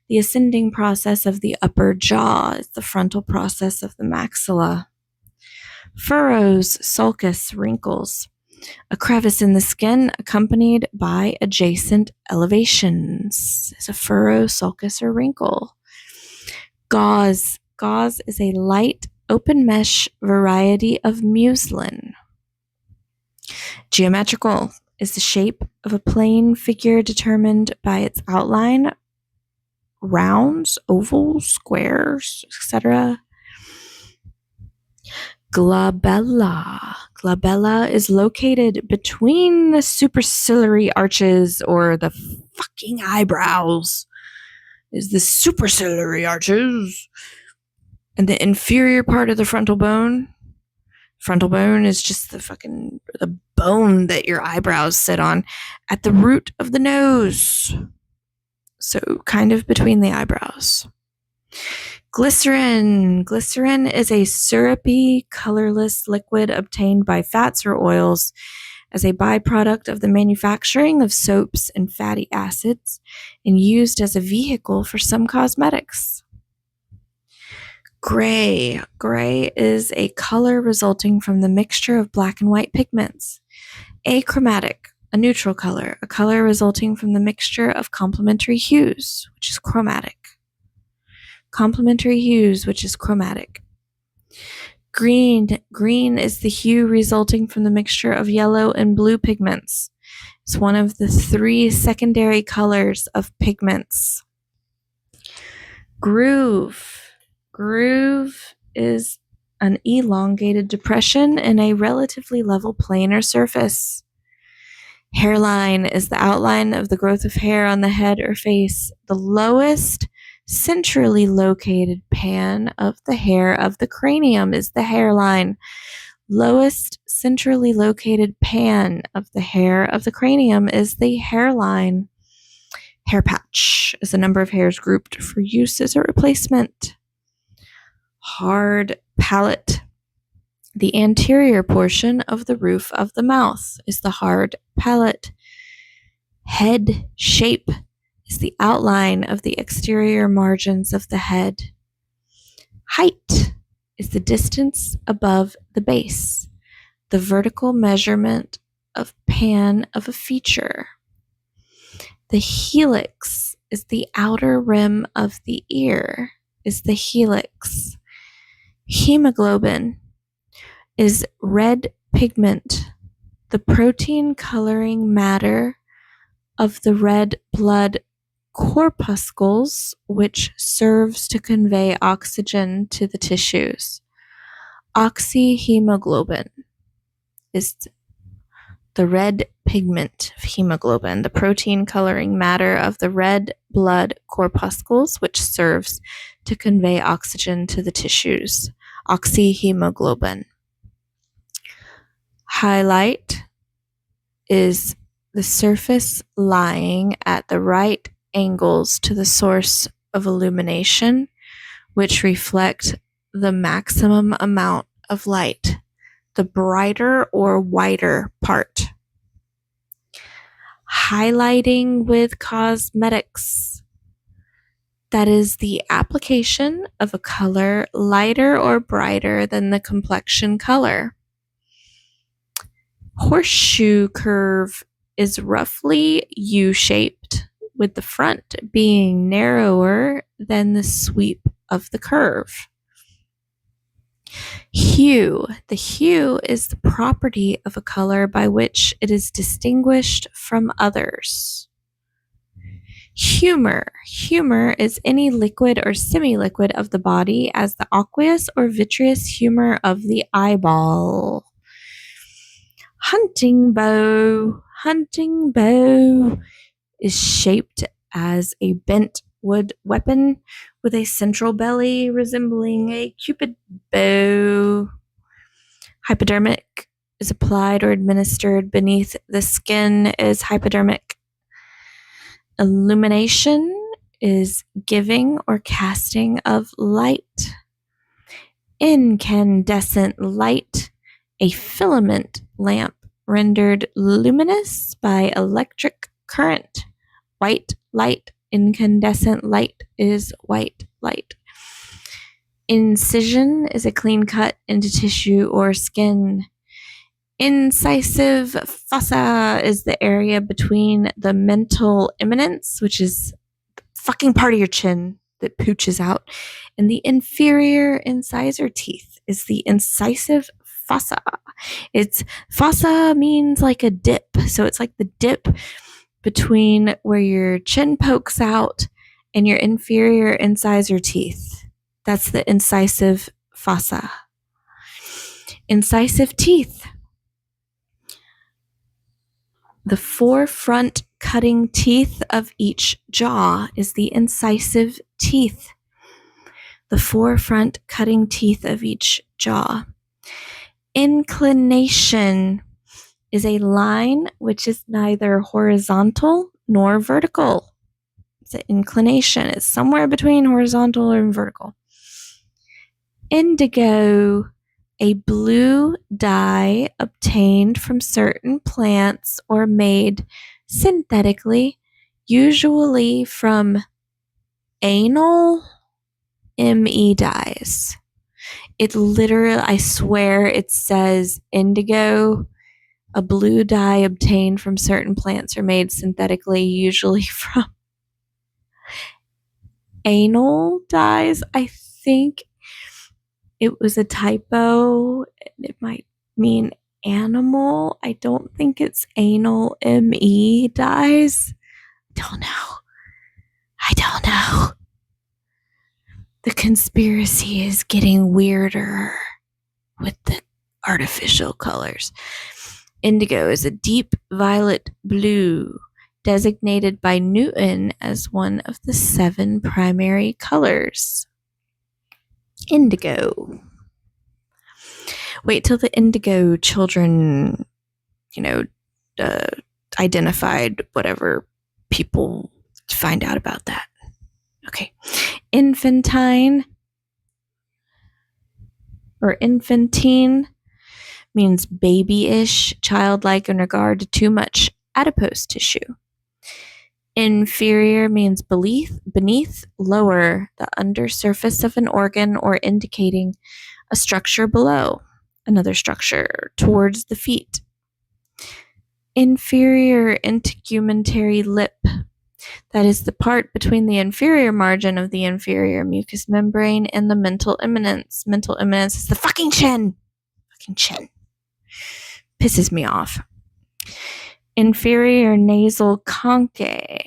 [SPEAKER 1] The ascending process of the upper jaw is the frontal process of the maxilla. Furrows, sulcus, wrinkles, a crevice in the skin accompanied by adjacent elevations. It's a furrow, sulcus, or wrinkle. Gauze. Gauze is a light, open mesh variety of muslin. Geometrical is the shape of a plane figure determined by its outline rounds, ovals, squares, etc. Glabella. Glabella is located between the superciliary arches or the fucking eyebrows. Is the superciliary arches and the inferior part of the frontal bone. Frontal bone is just the bone that your eyebrows sit on at the root of the nose. So kind of between the eyebrows. Glycerin. Glycerin is a syrupy, colorless liquid obtained by fats or oils as a byproduct of the manufacturing of soaps and fatty acids and used as a vehicle for some cosmetics. Gray. Gray is a color resulting from the mixture of black and white pigments. Achromatic, a neutral color, a color resulting from the mixture of complementary hues, which is chromatic. Complementary hues, which is chromatic. Green. Green is the hue resulting from the mixture of yellow and blue pigments. It's one of the 3 secondary colors of pigments. Groove. Groove is an elongated depression in a relatively level plane or surface. Hairline is the outline of the growth of hair on the head or face. The lowest centrally located pan of the hair of the cranium is the hairline. Lowest centrally located pan of the hair of the cranium is the hairline. Hair patch is the number of hairs grouped for use as a replacement. Hard palate. The anterior portion of the roof of the mouth is the hard palate. Head shape is the outline of the exterior margins of the head. Height is the distance above the base, the vertical measurement of pan of a feature. The helix is the outer rim of the ear, is the helix. Hemoglobin is red pigment, the protein coloring matter of the red blood corpuscles, which serves to convey oxygen to the tissues. Oxyhemoglobin is the red pigment of hemoglobin, the protein coloring matter of the red blood corpuscles, which serves to convey oxygen to the tissues. Oxyhemoglobin. Highlight is the surface lying at the right angles to the source of illumination, which reflect the maximum amount of light, the brighter or whiter part. Highlighting with cosmetics. That is the application of a color lighter or brighter than the complexion color. Horseshoe curve is roughly U-shaped, with the front being narrower than the sweep of the curve. Hue. The hue is the property of a color by which it is distinguished from others. Humor. Humor is any liquid or semi-liquid of the body as the aqueous or vitreous humor of the eyeball. Hunting bow. Hunting bow is shaped as a bent wood weapon with a central belly resembling a cupid bow. Hypodermic is applied or administered beneath the skin is hypodermic. Illumination is giving or casting of light. Incandescent light, a filament lamp rendered luminous by electric current. White light, incandescent light is white light. Incision is a clean cut into tissue or skin. Incisive fossa is the area between the mental eminence, which is the fucking part of your chin that pooches out, and the inferior incisor teeth is the incisive fossa. It's fossa means like a dip, so it's like the dip between where your chin pokes out and your inferior incisor teeth. That's the incisive fossa. Incisive teeth. The forefront cutting teeth of each jaw is the incisive teeth. The forefront cutting teeth of each jaw. Inclination is a line which is neither horizontal nor vertical. It's an inclination. It's somewhere between horizontal and vertical. Indigo, a blue dye obtained from certain plants or made synthetically, usually from anal ME dyes. It literally, I swear it says indigo, a blue dye obtained from certain plants or made synthetically, usually from anal dyes. I think it was a typo. It might mean animal. I don't think it's anal ME dyes. Don't know. I don't know. The conspiracy is getting weirder with the artificial colors. Indigo is a deep violet blue, designated by Newton as one of the 7 primary colors. Indigo. Wait till the indigo children, identified whatever people find out about that. Okay. Infantine or infantine means babyish, childlike in regard to too much adipose tissue. Inferior means beneath, lower, the undersurface of an organ or indicating a structure below, another structure towards the feet. Inferior integumentary lip. That is the part between the inferior margin of the inferior mucous membrane and the mental eminence. Mental eminence is the fucking chin. Fucking chin. Pisses me off. Inferior nasal concha.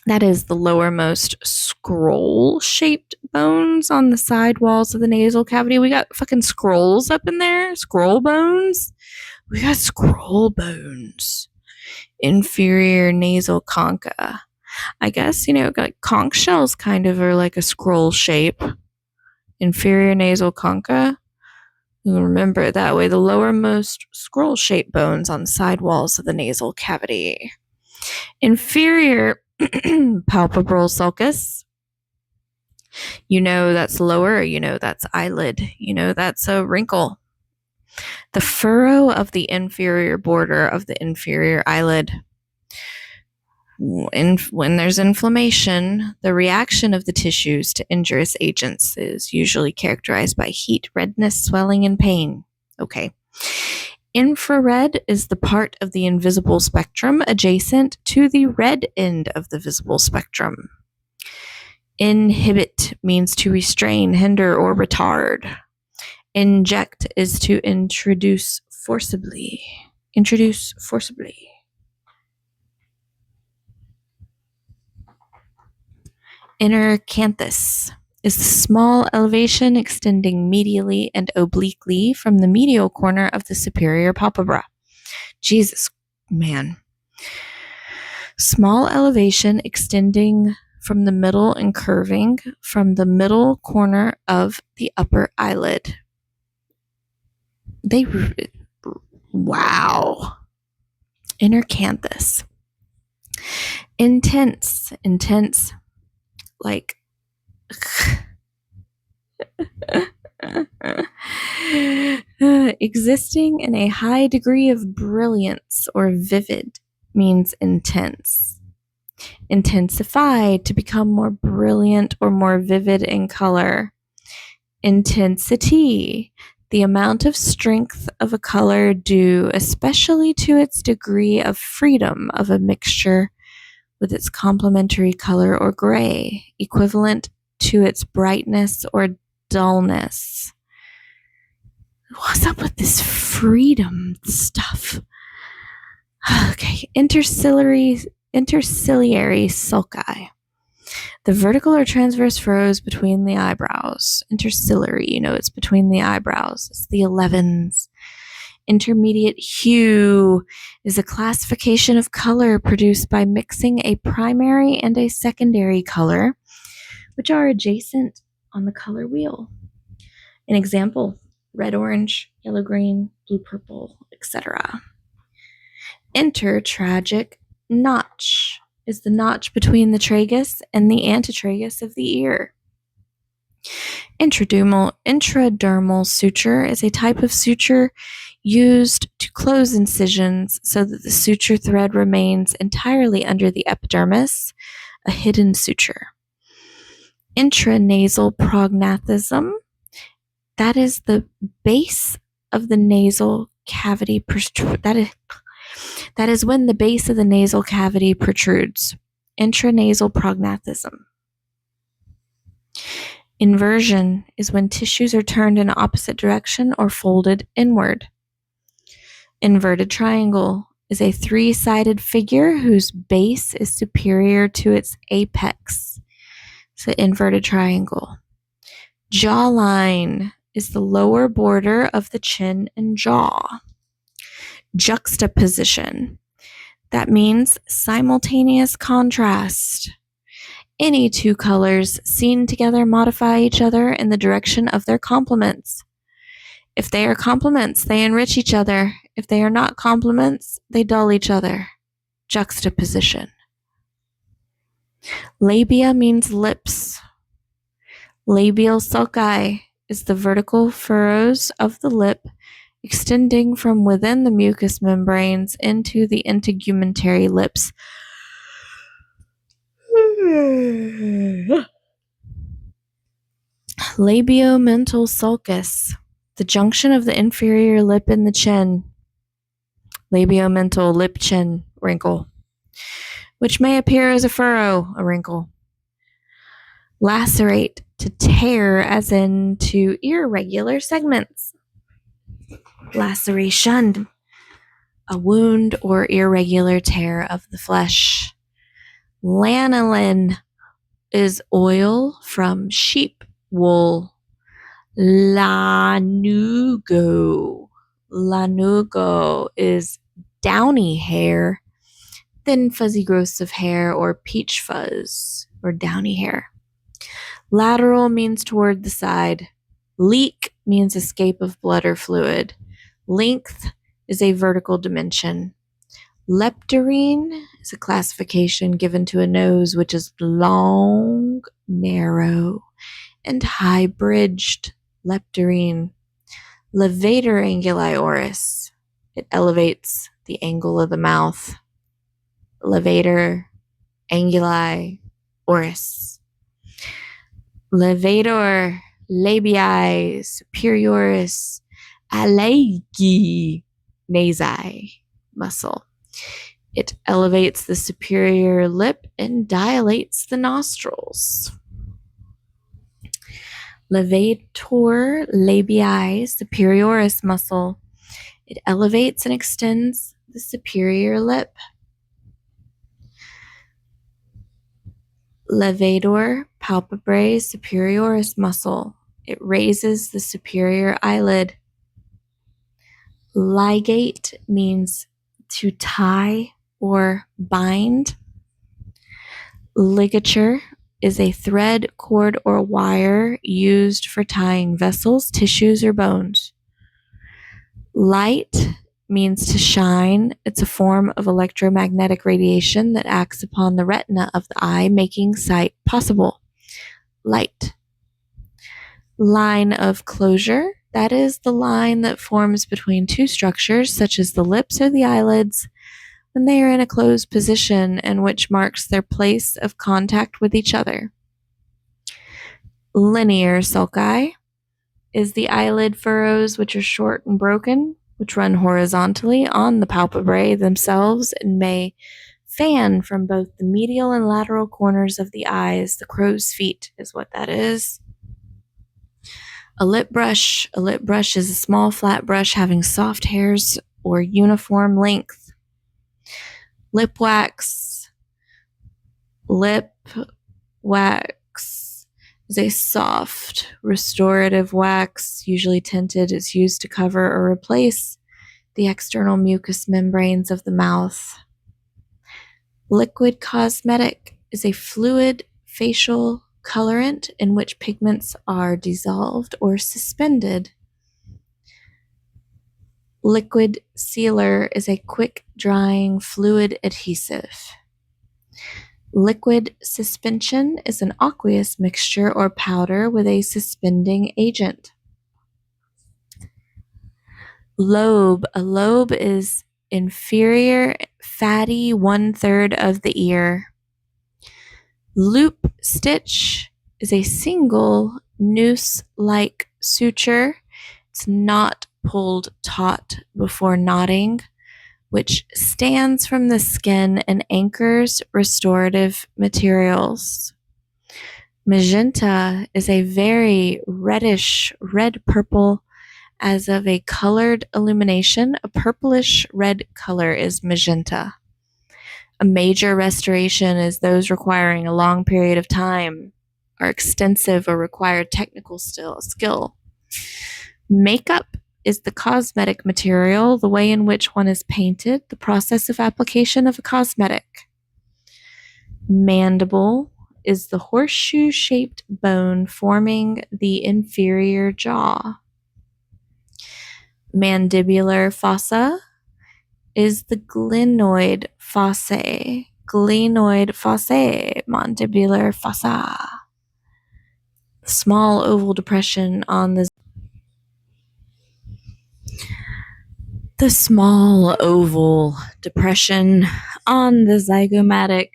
[SPEAKER 1] That is the lowermost scroll-shaped bones on the side walls of the nasal cavity. We got fucking scrolls up in there. Scroll bones. We got scroll bones. Inferior nasal concha. I guess, like conch shells kind of are like a scroll shape. Inferior nasal concha. You remember it that way. The lowermost scroll-shaped bones on the side walls of the nasal cavity. Inferior palpebral sulcus. That's lower. That's eyelid. That's a wrinkle. The furrow of the inferior border of the inferior eyelid. When there's inflammation, the reaction of the tissues to injurious agents is usually characterized by heat, redness, swelling, and pain. Okay. Infrared is the part of the invisible spectrum adjacent to the red end of the visible spectrum. Inhibit means to restrain, hinder, or retard. Inject is to introduce forcibly. Introduce forcibly. Inner canthus is the small elevation extending medially and obliquely from the medial corner of the superior palpebra. Jesus, man. Small elevation extending from the middle and curving from the middle corner of the upper eyelid. Wow. Inner canthus. Intense, like existing in a high degree of brilliance or vivid means intense. Intensified, to become more brilliant or more vivid in color. Intensity, the amount of strength of a color due especially to its degree of freedom of a mixture with its complementary color or gray, equivalent to its brightness or dullness. What's up with this freedom stuff? Okay, interciliary Interciliary sulci. The vertical or transverse furrows between the eyebrows. Interciliary, it's between the eyebrows. It's the 11s. Intermediate hue is a classification of color produced by mixing a primary and a secondary color, which are adjacent on the color wheel. An example, red, orange, yellow, green, blue, purple, etc. Intertragic notch is the notch between the tragus and the antitragus of the ear. Intradermal suture is a type of suture used to close incisions so that the suture thread remains entirely under the epidermis, a hidden suture. Intranasal prognathism, that is the base of the nasal cavity that is when the base of the nasal cavity protrudes. Intranasal prognathism. Inversion is when tissues are turned in opposite direction or folded inward. Inverted triangle is a three-sided figure whose base is superior to its apex. It's an inverted triangle. Jawline is the lower border of the chin and jaw. Juxtaposition. That means simultaneous contrast. Any two colors seen together modify each other in the direction of their complements. If they are complements, they enrich each other. If they are not complements, they dull each other. Juxtaposition. Labia means lips. Labial sulci is the vertical furrows of the lip extending from within the mucous membranes into the integumentary lips. Labiomental sulcus, the junction of the inferior lip and the chin. Labiomental lip-chin wrinkle, which may appear as a furrow, a wrinkle. Lacerate, to tear, as in to irregular segments. Laceration, a wound or irregular tear of the flesh. Lanolin is oil from sheep wool. Lanugo is downy hair, thin fuzzy growths of hair, or peach fuzz, or downy hair. Lateral means toward the side. Leak means escape of blood or fluid. Length is a vertical dimension. Leptarine is a classification given to a nose which is long, narrow, and high-bridged. Leptarine. Levator anguli oris. It elevates the angle of the mouth. Levator anguli oris. Levator labii superioris alagi nasi muscle. It elevates the superior lip and dilates the nostrils. Levator labii superioris muscle. It elevates and extends the superior lip. Levator palpebrae superioris muscle. It raises the superior eyelid. Ligate means to tie or bind. Ligature is a thread, cord, or wire used for tying vessels, tissues, or bones. Light means to shine. It's a form of electromagnetic radiation that acts upon the retina of the eye, making sight possible. Light. Line of closure. That is the line that forms between two structures, such as the lips or the eyelids, when they are in a closed position and which marks their place of contact with each other. Linear sulci is the eyelid furrows which are short and broken, which run horizontally on the palpebrae themselves and may fan from both the medial and lateral corners of the eyes. The crow's feet is what that is. A lip brush. A lip brush is a small flat brush having soft hairs or uniform length. Lip wax Lip wax is a soft, restorative wax, usually tinted. It's used to cover or replace the external mucous membranes of the mouth. Liquid cosmetic is a fluid facial colorant in which pigments are dissolved or suspended. Liquid sealer is a quick-drying fluid adhesive. Liquid suspension is an aqueous mixture or powder with a suspending agent. Lobe. A lobe is inferior, fatty 1/3 of the ear. Loop stitch is a single noose-like suture. It's not pulled taut before knotting, which stands from the skin and anchors restorative materials. Magenta is a very reddish red-purple, as of a colored illumination. A purplish red color is magenta. A major restoration is those requiring a long period of time, are extensive, or require technical skill. Makeup is the cosmetic material, the way in which one is painted, the process of application of a cosmetic. Mandible is the horseshoe-shaped bone forming the inferior jaw. Mandibular fossa is the glenoid fossae. Glenoid fossae, mandibular fossa. Small oval depression on the small oval depression on the zygomatic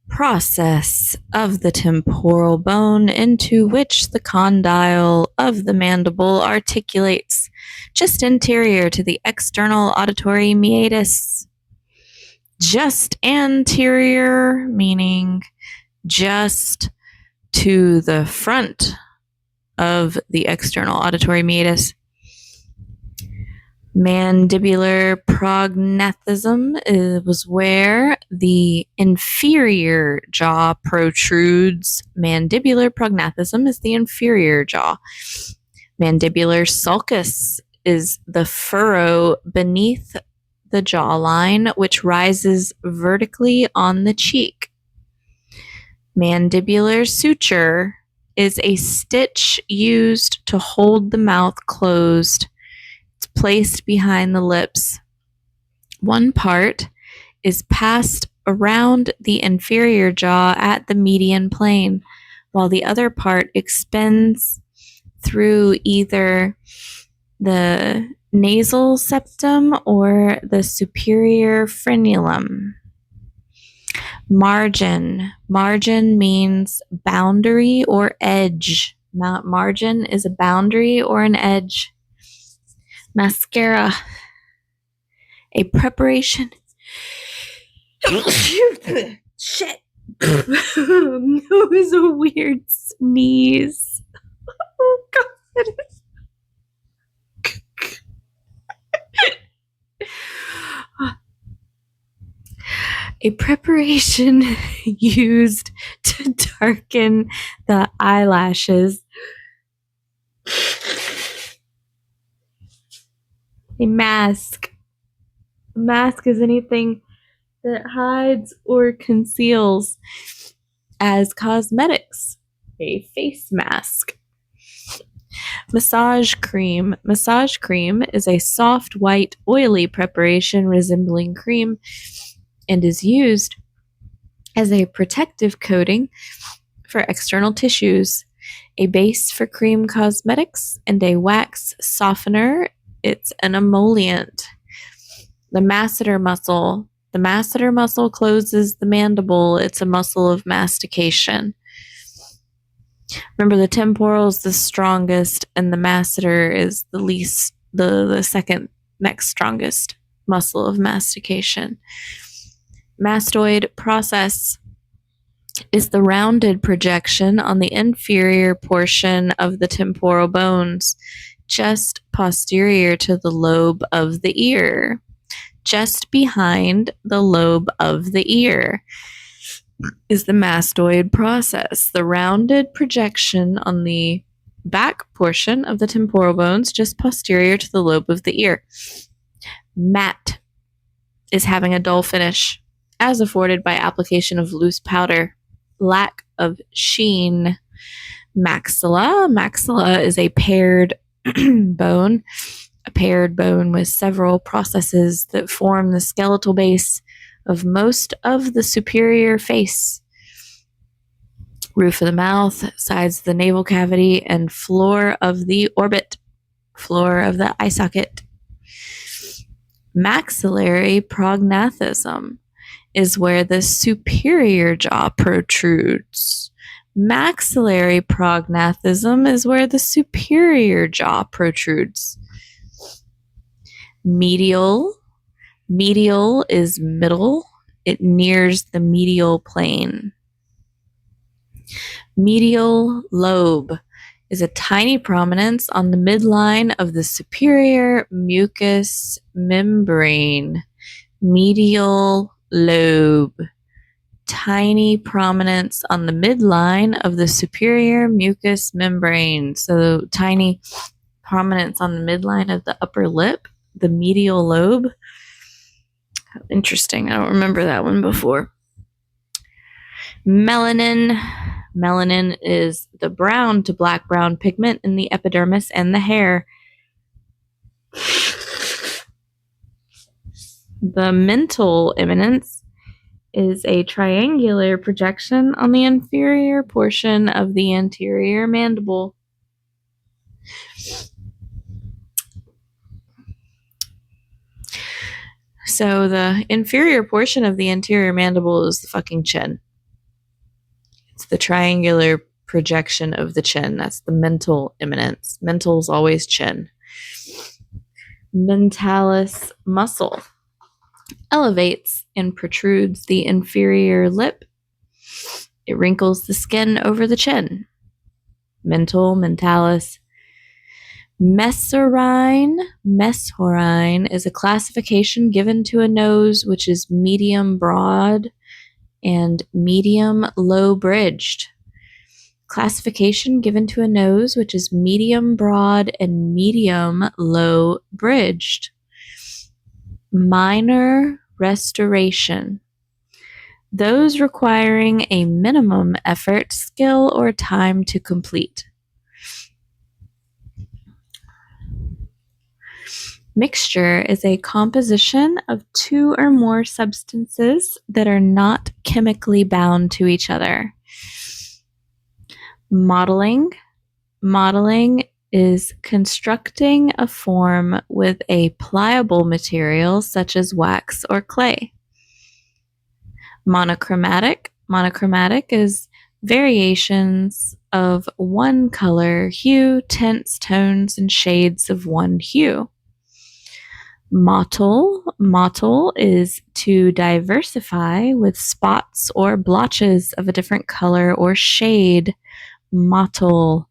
[SPEAKER 1] process of the temporal bone into which the condyle of the mandible articulates just anterior to the external auditory meatus. Just anterior, meaning just to the front of the external auditory meatus. Mandibular prognathism was where the inferior jaw protrudes. Mandibular prognathism is the inferior jaw. Mandibular sulcus is the furrow beneath the jawline, which rises vertically on the cheek. Mandibular suture is a stitch used to hold the mouth closed. It's placed behind the lips. One part is passed around the inferior jaw at the median plane, while the other part extends through either the nasal septum or the superior frenulum. Margin. Margin means boundary or edge. Margin is a boundary or an edge. Mascara. A preparation. Shit. That was a weird sneeze. Oh, God. A preparation used to darken the eyelashes. A mask. A mask is anything that hides or conceals. As cosmetics, a face mask. Massage cream. Massage cream is a soft, white, oily preparation resembling cream and is used as a protective coating for external tissues, a base for cream cosmetics, and a wax softener. It's an emollient. The masseter muscle. The masseter muscle closes the mandible. It's a muscle of mastication. Remember, the temporal is the strongest, and the masseter is the least, the second next strongest muscle of mastication. Mastoid process is the rounded projection on the inferior portion of the temporal bones, just posterior to the lobe of the ear. Just behind the lobe of the ear. is the mastoid process, the rounded projection on the back portion of the temporal bones just posterior to the lobe of the ear. Matte is having a dull finish, as afforded by application of loose powder. Lack of sheen. Maxilla is a paired bone, with several processes that form the skeletal base of most of the superior face. Roof of the mouth, sides of the navel cavity, and floor of the orbit, floor of the eye socket. Maxillary prognathism is where the superior jaw protrudes. Maxillary prognathism is where the superior jaw protrudes. Medial is middle. It nears the medial plane. Medial lobe is a tiny prominence on the midline of the superior mucous membrane. Medial lobe. Tiny prominence on the midline of the superior mucous membrane. So tiny prominence on the midline of the upper lip, the medial lobe. Interesting. I don't remember that one before. Melanin. Melanin is the brown to black brown pigment in the epidermis and the hair. The mental eminence is a triangular projection on the inferior portion of the anterior mandible. So the inferior portion of the anterior mandible is the fucking chin. It's the triangular projection of the chin. That's the mental eminence. Mental is always chin. Mentalis muscle elevates and protrudes the inferior lip. It wrinkles the skin over the chin. Mentalis. Mesorine is a classification given to a nose which is medium broad and medium low bridged. Classification given to a nose which is medium broad and medium low bridged. Minor restoration. Those requiring a minimum effort, skill, or time to complete. Mixture is a composition of two or more substances that are not chemically bound to each other. Modeling is constructing a form with a pliable material such as wax or clay. Monochromatic is variations of one color, hue, tints, tones, and shades of one hue. Mottle is to diversify with spots or blotches of a different color or shade. Mottle.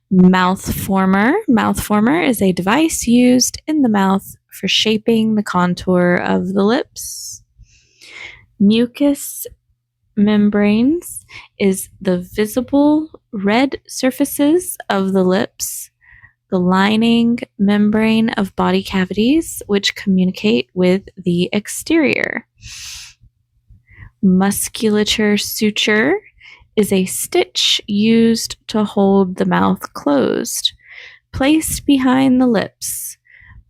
[SPEAKER 1] Mouth former is a device used in the mouth for shaping the contour of the lips. Mucous membranes is the visible red surfaces of the lips, the lining membrane of body cavities which communicate with the exterior. Musculature suture is a stitch used to hold the mouth closed, placed behind the lips.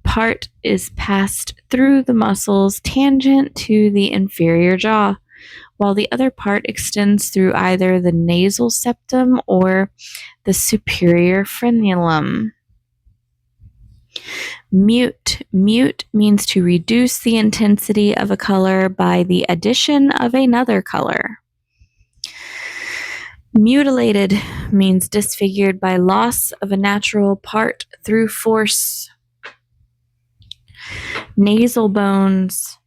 [SPEAKER 1] Part is passed through the muscles tangent to the inferior jaw, while the other part extends through either the nasal septum or the superior frenulum. Mute means to reduce the intensity of a color by the addition of another color. Mutilated means disfigured by loss of a natural part through force. Nasal bones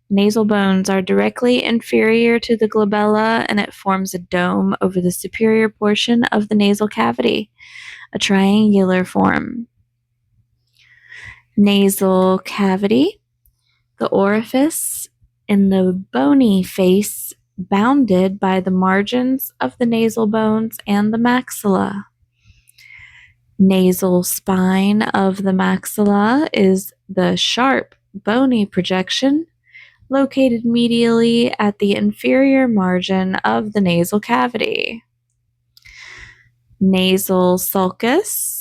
[SPEAKER 1] are directly inferior to the glabella, and it forms a dome over the superior portion of the nasal cavity, a triangular form. Nasal cavity, the orifice in the bony face bounded by the margins of the nasal bones and the maxilla. Nasal spine of the maxilla is the sharp, bony projection located medially at the inferior margin of the nasal cavity. Nasal sulcus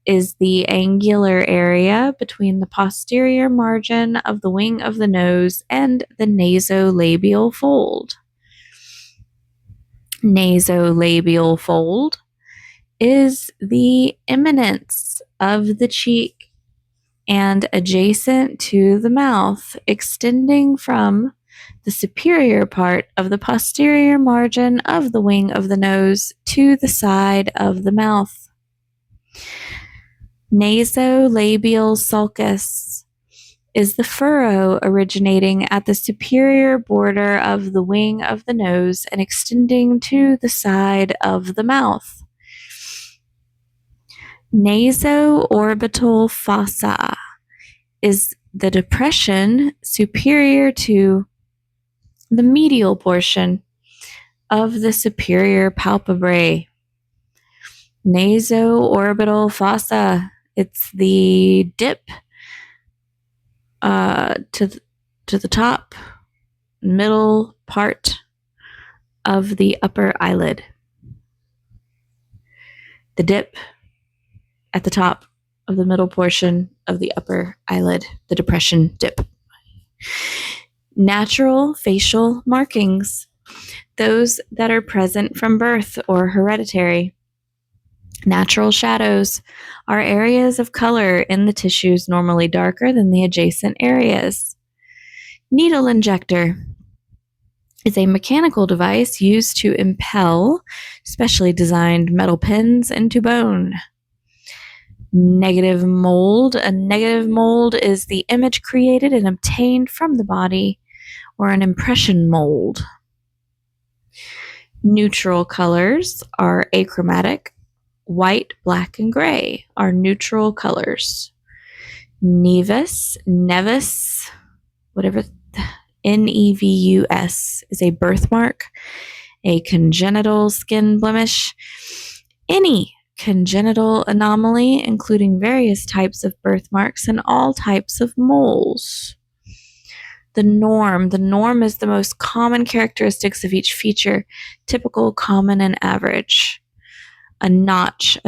[SPEAKER 1] is the angular area between the posterior margin of the wing of the nose and the nasolabial fold. Nasolabial fold is the eminence of the cheek and adjacent to the mouth, extending from the superior part of the posterior margin of the wing of the nose to the side of the mouth. Nasolabial sulcus is the furrow originating at the superior border of the wing of the nose and extending to the side of the mouth. Nasoorbital fossa is the depression superior to the medial portion of the superior palpebrae. Nasoorbital fossa, it's the dip to the top middle part of the upper eyelid. The dip at the top of the middle portion of the upper eyelid, the depression dip. Natural facial markings, those that are present from birth or hereditary. Natural shadows are areas of color in the tissues normally darker than the adjacent areas. Needle injector is a mechanical device used to impel specially designed metal pins into bone. Negative mold. A negative mold is the image created and obtained from the body, or an impression mold. Neutral colors are achromatic. White, black, and gray are neutral colors. Nevus, whatever, Nevus, is a birthmark, a congenital skin blemish, any congenital anomaly, including various types of birthmarks and all types of moles. The norm is the most common characteristics of each feature, typical, common, and average. A notch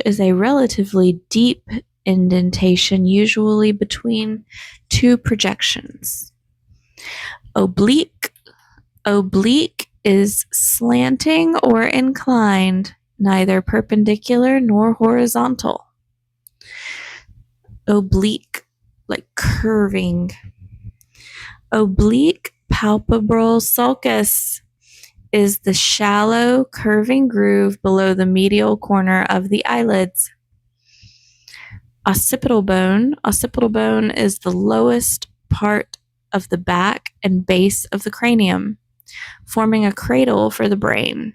[SPEAKER 1] is a relatively deep indentation, usually between two projections. Oblique is slanting or inclined, neither perpendicular nor horizontal. Oblique, like curving. Oblique palpebral sulcus is the shallow, curving groove below the medial corner of the eyelids. Occipital bone is the lowest part of the back and base of the cranium, forming a cradle for the brain.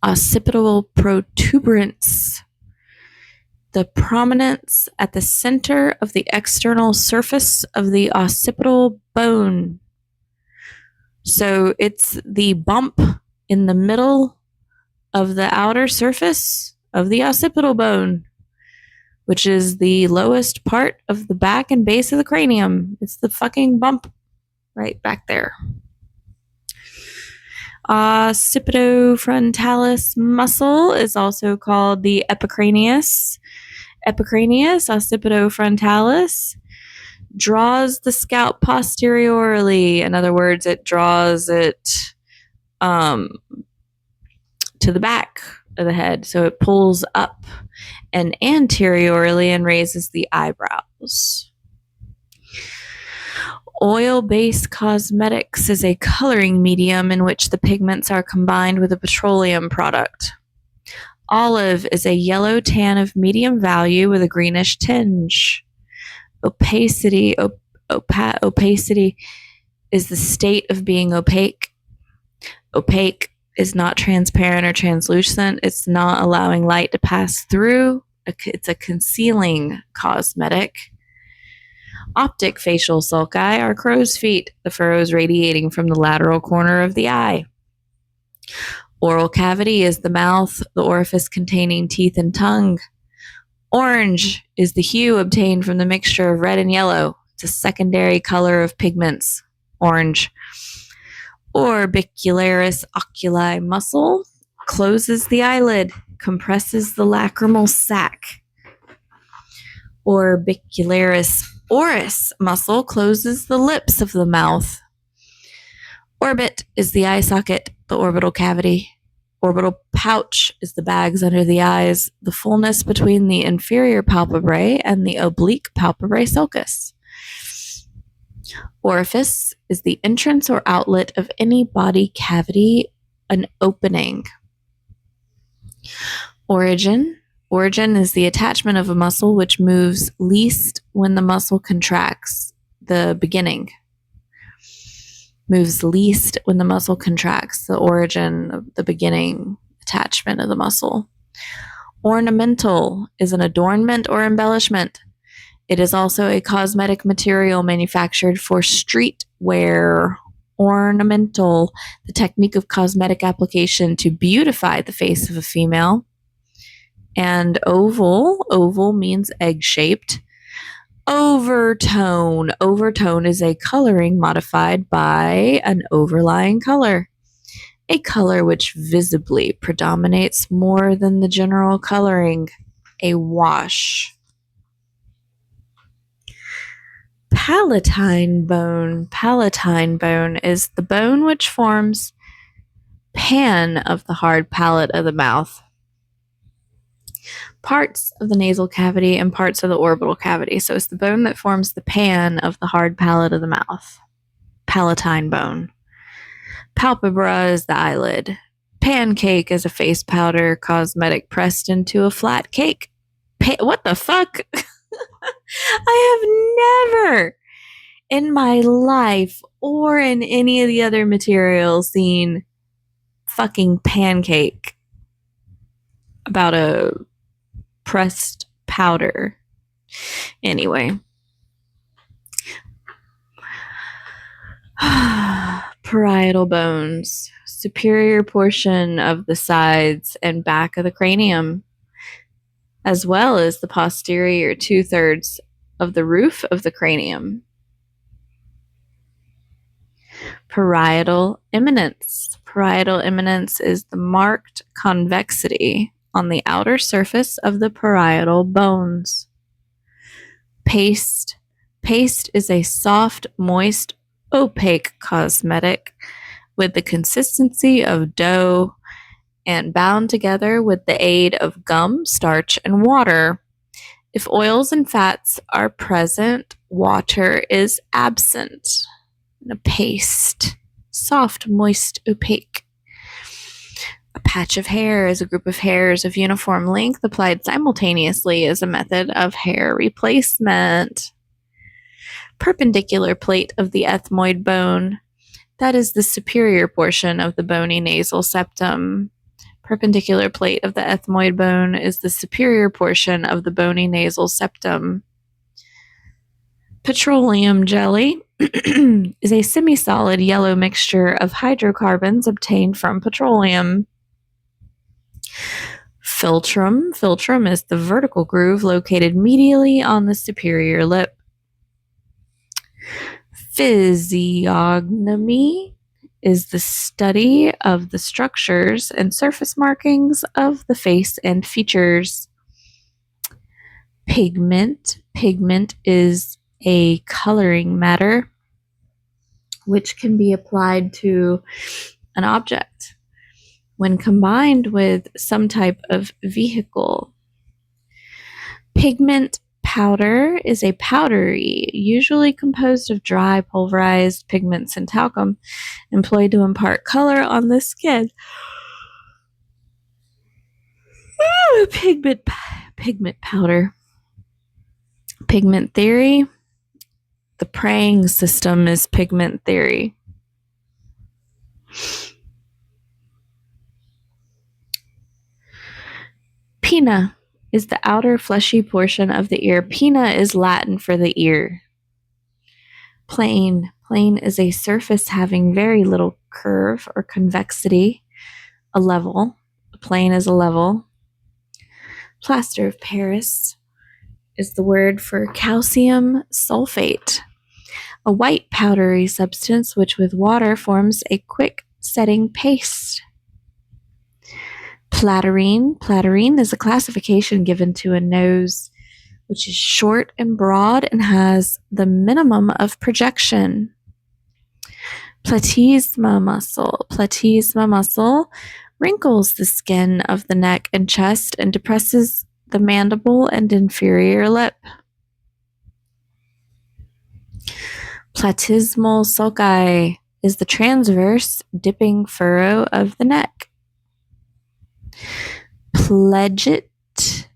[SPEAKER 1] Occipital protuberance, the prominence at the center of the external surface of the occipital bone. So it's the bump in the middle of the outer surface of the occipital bone, which is the lowest part of the back and base of the cranium. It's the fucking bump right back there. Occipitofrontalis muscle is also called the epicranius. Occipitofrontalis, draws the scalp posteriorly. In other words, it draws it to the back of the head. So it pulls up and anteriorly and raises the eyebrows. Oil-based cosmetics is a coloring medium in which the pigments are combined with a petroleum product. Olive is a yellow tan of medium value with a greenish tinge. Opacity is the state of being opaque. Opaque is not transparent or translucent. It's not allowing light to pass through. It's a concealing cosmetic. Optic facial sulci are crow's feet, the furrows radiating from the lateral corner of the eye. Oral cavity is the mouth, the orifice containing teeth and tongue. Orange is the hue obtained from the mixture of red and yellow. It's a secondary color of pigments. Orange. Orbicularis oculi muscle closes the eyelid, compresses the lacrimal sac. Orbicularis oris muscle closes the lips of the mouth. Orbit is the eye socket, the orbital cavity. Orbital pouch is the bags under the eyes, the fullness between the inferior palpebrae and the oblique palpebrae sulcus. Orifice is the entrance or outlet of any body cavity, an opening. Origin. Origin is the attachment of a muscle which moves least when the muscle contracts. The beginning moves least when the muscle contracts. The origin of the beginning attachment of the muscle. Ornamental is an adornment or embellishment. It is also a cosmetic material manufactured for street wear. Ornamental, the technique of cosmetic application to beautify the face of a female. And oval, oval means egg-shaped. Overtone, overtone is a coloring modified by an overlying color. A color which visibly predominates more than the general coloring. A wash. Palatine bone. Palatine bone is the bone which forms pan of the hard palate of the mouth. Parts of the nasal cavity and parts of the orbital cavity. So it's the bone that forms the pan of the hard palate of the mouth. Palatine bone. Palpebra is the eyelid. Pancake is a face powder cosmetic pressed into a flat cake. What the fuck? I have never in my life or in any of the other materials seen fucking pancake about a pressed powder. Anyway. Parietal bones, superior portion of the sides and back of the cranium, as well as the posterior 2/3 of the roof of the cranium. Parietal eminence. Parietal eminence is the marked convexity on the outer surface of the parietal bones. Paste. Paste is a soft, moist, opaque cosmetic with the consistency of dough and bound together with the aid of gum, starch, and water. If oils and fats are present, water is absent. A paste. Soft, moist, opaque. A patch of hair is a group of hairs of uniform length applied simultaneously as a method of hair replacement. Perpendicular plate of the ethmoid bone. That is the superior portion of the bony nasal septum. Perpendicular plate of the ethmoid bone is the superior portion of the bony nasal septum. Petroleum jelly is a semi-solid yellow mixture of hydrocarbons obtained from petroleum. Philtrum. Philtrum is the vertical groove located medially on the superior lip. Physiognomy is the study of the structures and surface markings of the face and features. Pigment. Pigment is a coloring matter which can be applied to an object when combined with some type of vehicle. Pigment powder is a powdery, usually composed of dry pulverized pigments and talcum, employed to impart color on the skin. Pigment powder. Pigment theory. The praying system is pigment theory. Pinna is the outer fleshy portion of the ear. Pinna is Latin for the ear. Plane. Plane is a surface having very little curve or convexity. A level. A plane is a level. Plaster of Paris is the word for calcium sulfate, a white powdery substance which with water forms a quick setting paste. Platyrrhine. Platyrrhine is a classification given to a nose which is short and broad and has the minimum of projection. Platysma muscle. Platysma muscle wrinkles the skin of the neck and chest and depresses the mandible and inferior lip. Platysmal sulci is the transverse dipping furrow of the neck. Pledget.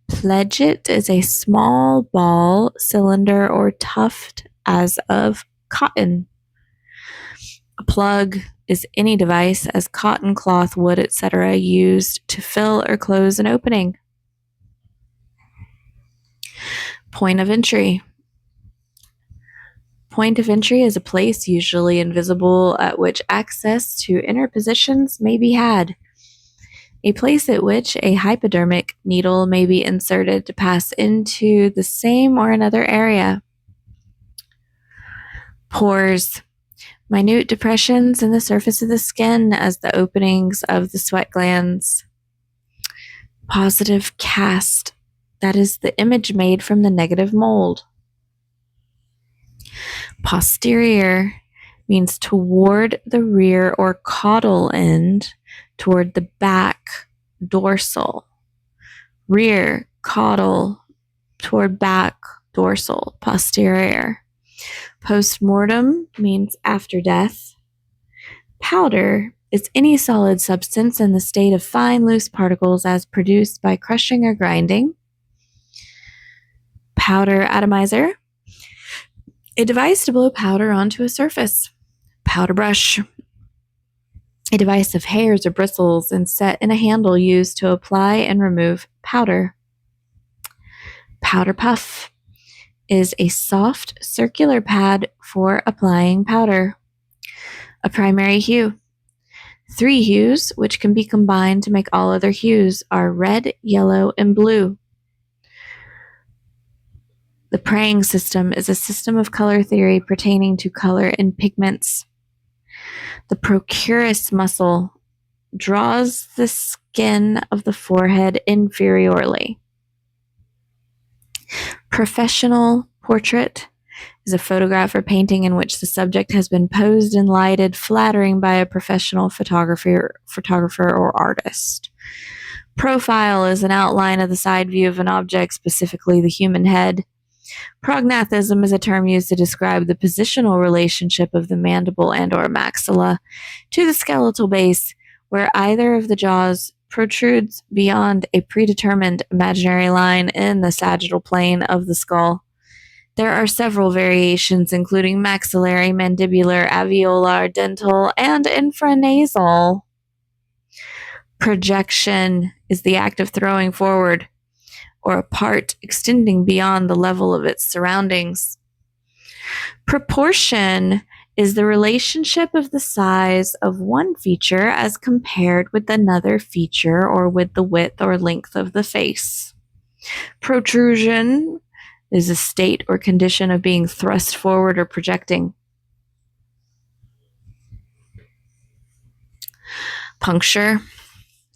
[SPEAKER 1] Pledget is a small ball, cylinder, or tuft as of cotton. A plug is any device as cotton, cloth, wood, etc. used to fill or close an opening. Point of entry. Point of entry is a place usually invisible at which access to inner positions may be had. A place at which a hypodermic needle may be inserted to pass into the same or another area. Pores. Minute depressions in the surface of the skin as the openings of the sweat glands. Positive cast. That is the image made from the negative mold. Posterior means toward the rear or caudal end, toward the back, dorsal. Rear, caudal, toward back, dorsal, posterior. Postmortem means after death. Powder is any solid substance in the state of fine loose particles as produced by crushing or grinding. Powder atomizer, a device to blow powder onto a surface. Powder brush, a device of hairs or bristles and set in a handle used to apply and remove powder. Powder puff is a soft circular pad for applying powder. A primary hue. 3 hues, which can be combined to make all other hues, are red, yellow, and blue. The praying system is a system of color theory pertaining to color in pigments. The procurus muscle draws the skin of the forehead inferiorly. Professional portrait is a photograph or painting in which the subject has been posed and lighted flattering by a professional photographer or artist. Profile is an outline of the side view of an object, specifically the human head. Prognathism is a term used to describe the positional relationship of the mandible and or maxilla to the skeletal base, where either of the jaws protrudes beyond a predetermined imaginary line in the sagittal plane of the skull. There are several variations, including maxillary, mandibular, alveolar, dental, and infranasal. Projection is the act of throwing forward or a part extending beyond the level of its surroundings. Proportion is the relationship of the size of one feature as compared with another feature or with the width or length of the face. Protrusion is a state or condition of being thrust forward or projecting. Puncture,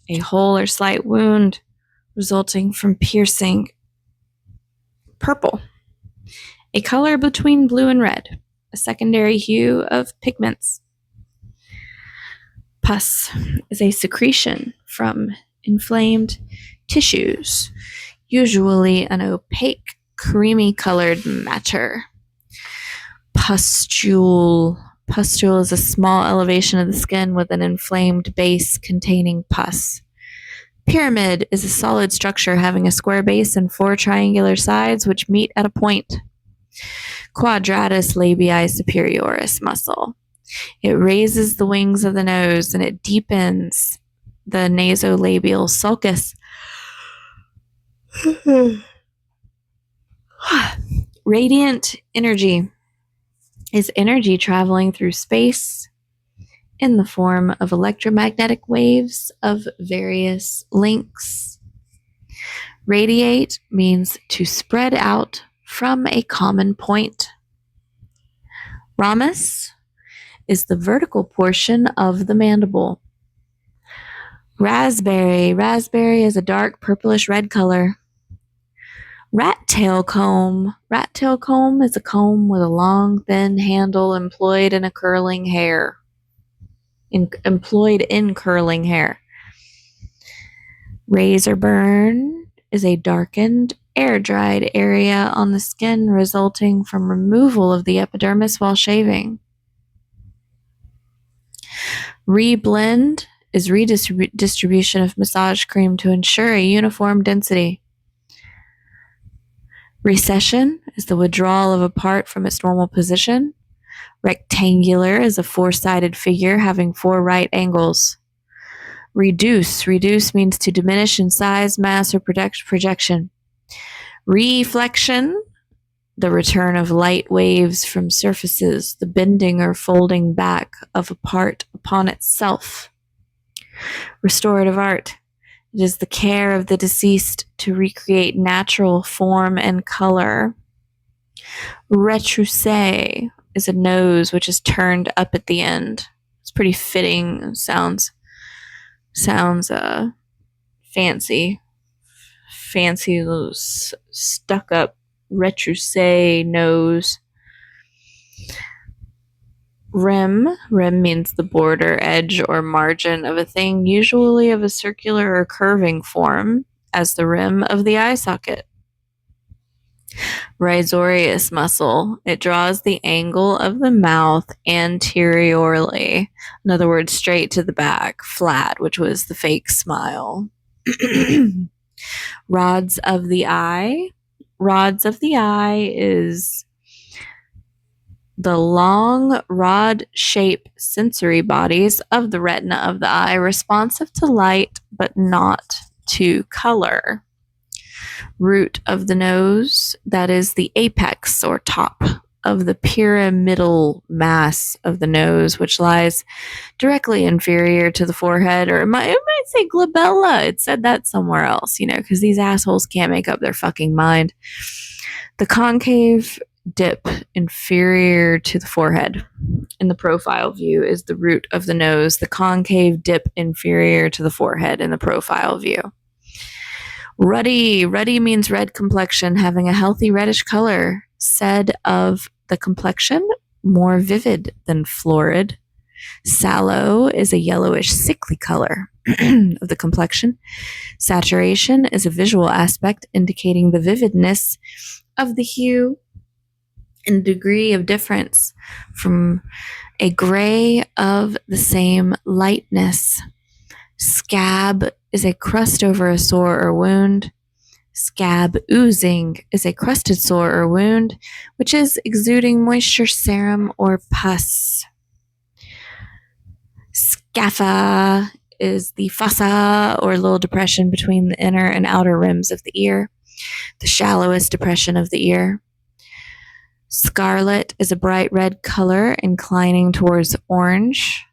[SPEAKER 1] a hole or slight wound resulting from piercing. Purple, a color between blue and red, a secondary hue of pigments. Pus is a secretion from inflamed tissues, usually an opaque, creamy colored matter. Pustule. Pustule is a small elevation of the skin with an inflamed base containing pus. Pyramid is a solid structure having a square base and 4 triangular sides which meet at a point. Quadratus labii superioris muscle. It raises the wings of the nose and it deepens the nasolabial sulcus. Radiant energy. is energy traveling through space in the form of electromagnetic waves of various lengths. Radiate means to spread out from a common point. Ramus is the vertical portion of the mandible. Raspberry. Raspberry is a dark purplish red color. Rat tail comb. Rat tail comb is a comb with a long, thin handle employed in curling hair. Razor burn is a darkened, air-dried area on the skin resulting from removal of the epidermis while shaving. Reblend is redistribution of massage cream to ensure a uniform density. Recession is the withdrawal of a part from its normal position. Rectangular is a four-sided figure having four right angles. Reduce means to diminish in size, mass, or projection. Reflection, the return of light waves from surfaces, the bending or folding back of a part upon itself. Restorative art, it is the care of the deceased to recreate natural form and color. Retroussé is a nose which is turned up at the end. It's pretty fitting. Sounds fancy. Fancy, stuck up retroussé nose. Rim means the border, edge, or margin of a thing, usually of a circular or curving form, as the rim of the eye socket. Risorius muscle. It draws the angle of the mouth anteriorly. In other words, straight to the back, flat, which was the fake smile. Rods of the eye. Rods of the eye is the long rod-shaped sensory bodies of the retina of the eye, responsive to light but not to color. Root of the nose, that is the apex or top of the pyramidal mass of the nose, which lies directly inferior to the forehead, or it might say glabella. It said that somewhere else, because these assholes can't make up their fucking mind. The concave dip inferior to the forehead in the profile view is the root of the nose. The concave dip inferior to the forehead in the profile view. Ruddy means red complexion, having a healthy reddish color. Said of the complexion, more vivid than florid. Sallow is a yellowish, sickly color of the complexion. Saturation is a visual aspect indicating the vividness of the hue and degree of difference from a gray of the same lightness. Scab is a crust over a sore or wound. Scab oozing is a crusted sore or wound, which is exuding moisture, serum, or pus. Scapha is the fossa or little depression between the inner and outer rims of the ear, the shallowest depression of the ear. Scarlet is a bright red color inclining towards orange.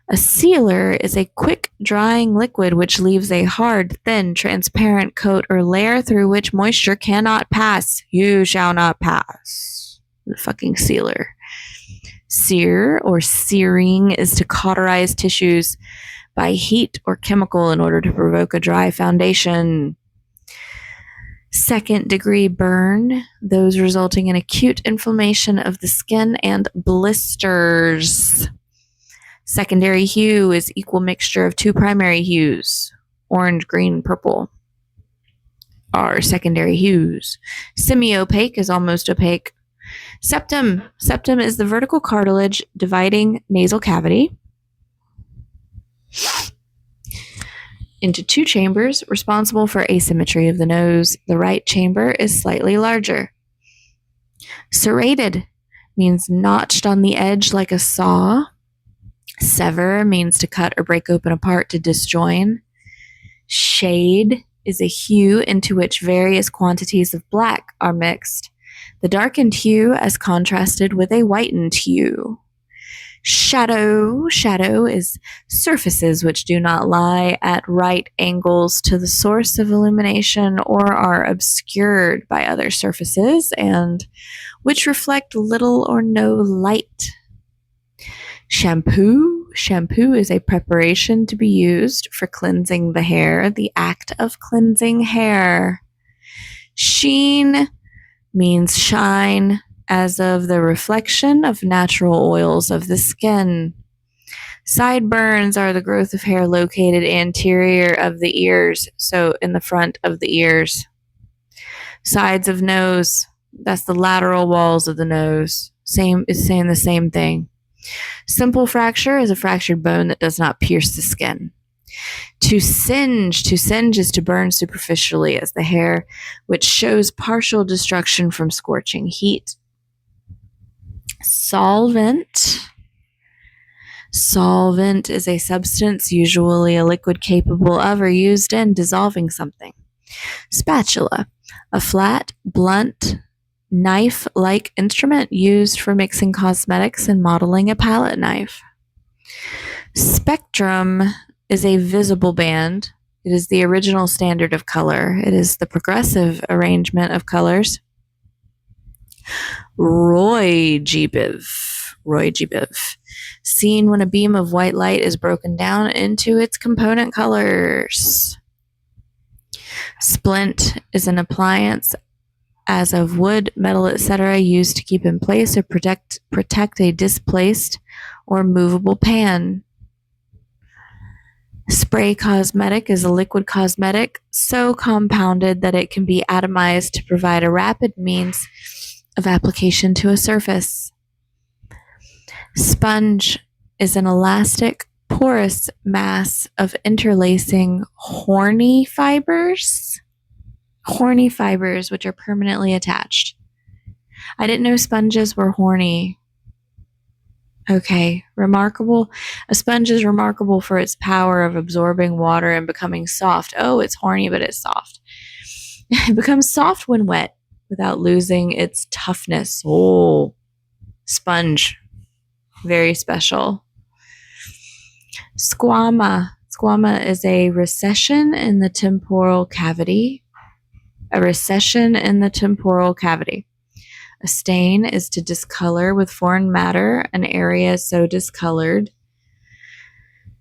[SPEAKER 1] A sealer is a quick drying liquid which leaves a hard, thin, transparent coat or layer through which moisture cannot pass. You shall not pass. The fucking sealer. Sear or searing is to cauterize tissues by heat or chemical in order to provoke a dry foundation. Second-degree burn, those resulting in acute inflammation of the skin and blisters. Secondary hue is equal mixture of two primary hues, orange, green, purple, are secondary hues. Semi-opaque is almost opaque. Septum is the vertical cartilage dividing nasal cavity into two chambers responsible for asymmetry of the nose. The right chamber is slightly larger. Serrated means notched on the edge like a saw. Sever means to cut or break open a part to disjoin. Shade is a hue into which various quantities of black are mixed. The darkened hue as contrasted with a whitened hue. Shadow. Shadow is surfaces which do not lie at right angles to the source of illumination or are obscured by other surfaces and which reflect little or no light. Shampoo. Shampoo is a preparation to be used for cleansing the hair, the act of cleansing hair. Sheen means shine, as of the reflection of natural oils of the skin. Sideburns are the growth of hair located anterior of the ears, so in the front of the ears. Sides of nose, that's the lateral walls of the nose. Same is saying the same thing. Simple fracture is a fractured bone that does not pierce the skin. To singe is to burn superficially as the hair, which shows partial destruction from scorching heat. Solvent. Solvent is a substance, usually a liquid capable of or used in dissolving something. Spatula, a flat, blunt, knife-like instrument used for mixing cosmetics and modeling a palette knife. Spectrum is a visible band. It is the original standard of color. It is the progressive arrangement of colors. Roy-G-Biv. Roy-G-Biv. Seen when a beam of white light is broken down into its component colors. Splint is an appliance as of wood, metal, etc., used to keep in place or protect a displaced or movable pan. Spray cosmetic is a liquid cosmetic so compounded that it can be atomized to provide a rapid means of application to a surface. Sponge is an elastic, porous mass of interlacing horny fibers. Horny fibers, which are permanently attached. I didn't know sponges were horny. Okay, remarkable. A sponge is remarkable for its power of absorbing water and becoming soft. Oh, it's horny, but it's soft. It becomes soft when wet without losing its toughness. Oh, sponge. Very special. Squama. Squama is a recession in the temporal cavity. A recession in the temporal cavity. A stain is to discolor with foreign matter an area so discolored.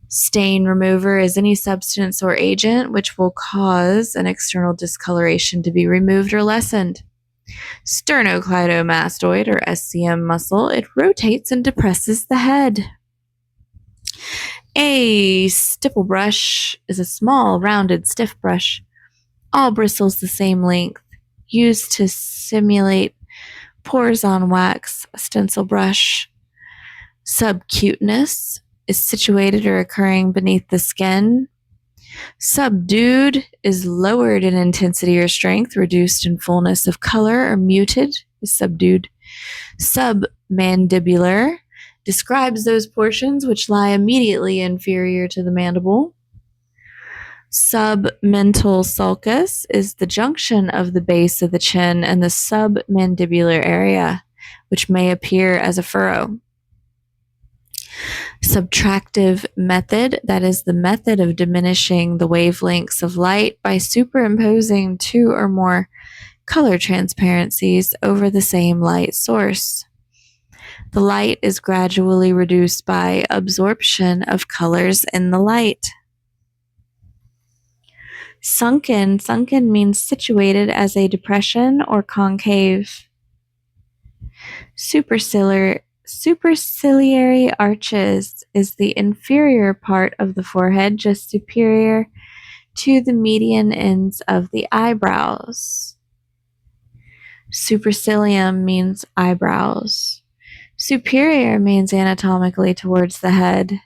[SPEAKER 1] Stain remover is any substance or agent which will cause an external discoloration to be removed or lessened. Sternocleidomastoid or SCM muscle, it rotates and depresses the head. A stipple brush is a small, rounded, stiff brush, all bristles the same length, used to simulate pores on wax. A stencil brush. Subcuteness is situated or occurring beneath the skin. Subdued is lowered in intensity or strength, reduced in fullness of color, or muted is subdued. Submandibular describes those portions which lie immediately inferior to the mandible. Submental sulcus is the junction of the base of the chin and the submandibular area, which may appear as a furrow. Subtractive method, that is the method of diminishing the wavelengths of light by superimposing two or more color transparencies over the same light source. The light is gradually reduced by absorption of colors in the light. Sunken. Sunken means situated as a depression or concave. Superciliary arches is the inferior part of the forehead, just superior to the median ends of the eyebrows. Supercilium means eyebrows. Superior means anatomically towards the head.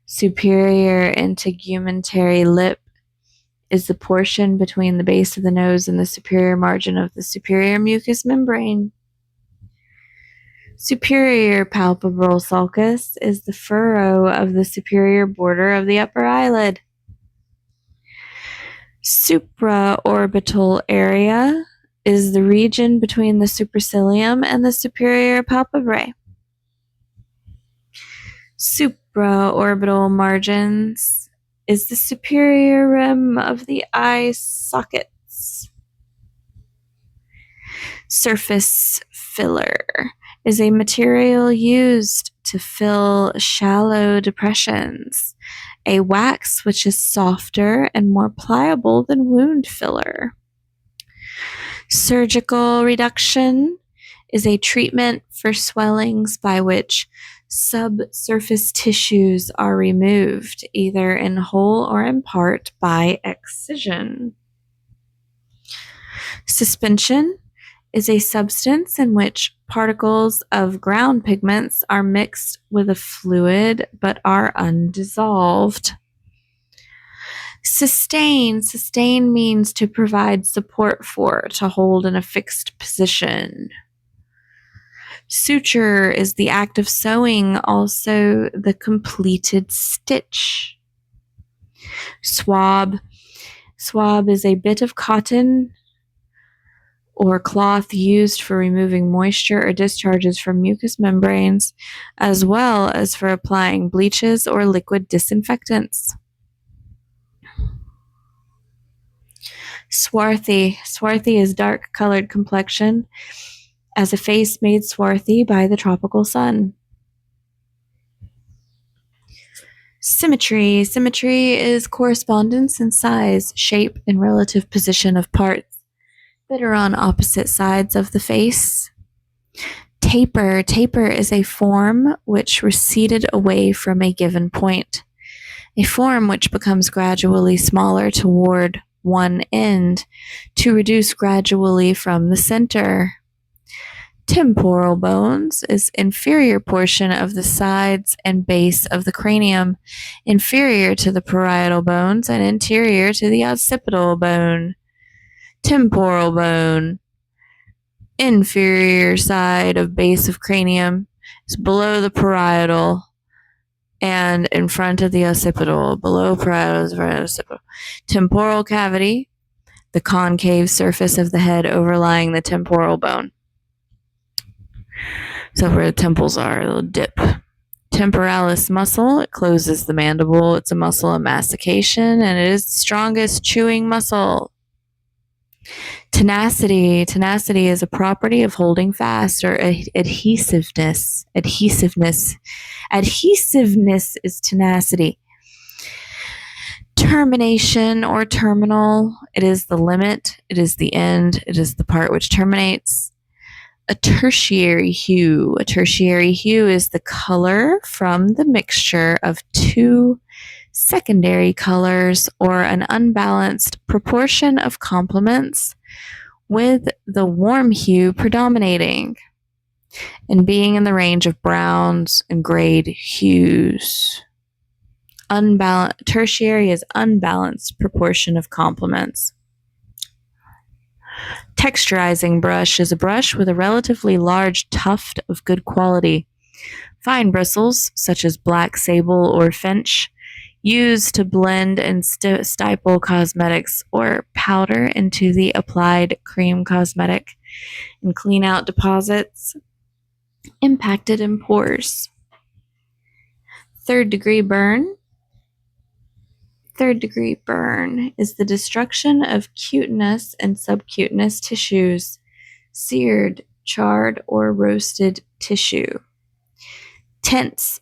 [SPEAKER 1] Superior integumentary lip is the portion between the base of the nose and the superior margin of the superior mucous membrane. Superior palpebral sulcus is the furrow of the superior border of the upper eyelid. Supraorbital area is the region between the supercilium and the superior palpebrae. Supraorbital margins is the superior rim of the eye sockets. Surface filler is a material used to fill shallow depressions, a wax which is softer and more pliable than wound filler. Surgical reduction is a treatment for swellings by which subsurface tissues are removed, either in whole or in part, by excision. Suspension is a substance in which particles of ground pigments are mixed with a fluid but are undissolved. Sustain means to provide support for, to hold in a fixed position. Suture is the act of sewing, also the completed stitch. Swab is a bit of cotton or cloth used for removing moisture or discharges from mucous membranes, as well as for applying bleaches or liquid disinfectants. Swarthy is dark colored complexion, as a face made swarthy by the tropical sun. Symmetry is correspondence in size, shape, and relative position of parts that are on opposite sides of the face. Taper is a form which receded away from a given point, a form which becomes gradually smaller toward one end to reduce gradually from the center. Temporal bones is inferior portion of the sides and base of the cranium, inferior to the parietal bones and anterior to the occipital bone. Temporal bone, inferior side of base of cranium, is below the parietal and in front of the occipital. Below parietal is in front of the occipital. Temporal cavity, the concave surface of the head overlying the temporal bone. So where the temples are, it'll dip. Temporalis muscle, it closes the mandible. It's a muscle of mastication, and it is the strongest chewing muscle. Tenacity is a property of holding fast, or adhesiveness. Adhesiveness is tenacity. Termination or terminal, it is the limit, it is the end, it is the part which terminates. A tertiary hue is the color from the mixture of two secondary colors or an unbalanced proportion of complements, with the warm hue predominating and being in the range of browns and grayed hues. Tertiary is unbalanced proportion of complements. Texturizing brush is a brush with a relatively large tuft of good quality. Fine bristles, such as black sable or finch, used to blend and stipple cosmetics or powder into the applied cream cosmetic and clean out deposits impacted in pores. Third degree burn is the destruction of cutaneous and subcutaneous tissues, seared, charred, or roasted tissue. Tints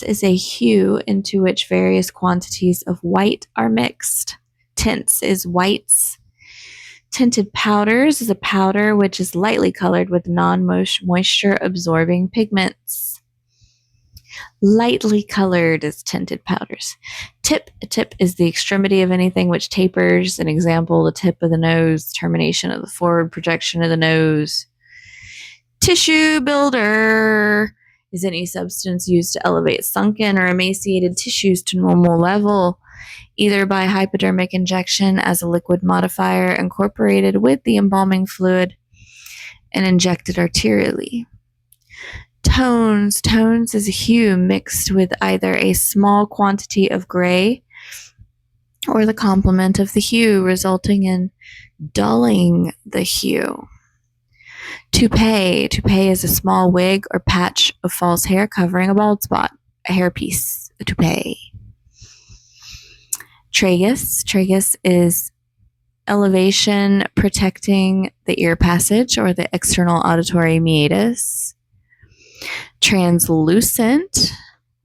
[SPEAKER 1] is a hue into which various quantities of white are mixed. Tints is whites. Tinted powders is a powder which is lightly colored with non-moisture absorbing pigments. Lightly colored is tinted powders. Tip is the extremity of anything which tapers. An example, the tip of the nose, termination of the forward projection of the nose. Tissue builder is any substance used to elevate sunken or emaciated tissues to normal level, either by hypodermic injection as a liquid modifier incorporated with the embalming fluid and injected arterially. Tones is a hue mixed with either a small quantity of gray or the complement of the hue, resulting in dulling the hue. Toupee. Toupee is a small wig or patch of false hair covering a bald spot. A hairpiece, a toupee. Tragus. Tragus is elevation protecting the ear passage or the external auditory meatus. Translucent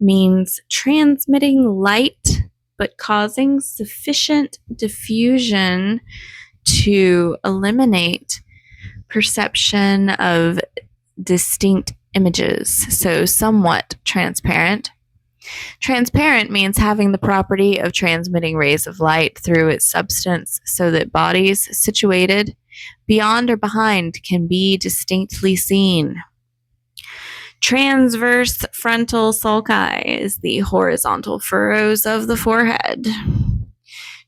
[SPEAKER 1] means transmitting light but causing sufficient diffusion to eliminate perception of distinct images, so somewhat transparent. Transparent means having the property of transmitting rays of light through its substance so that bodies situated beyond or behind can be distinctly seen. Transverse frontal sulci is the horizontal furrows of the forehead.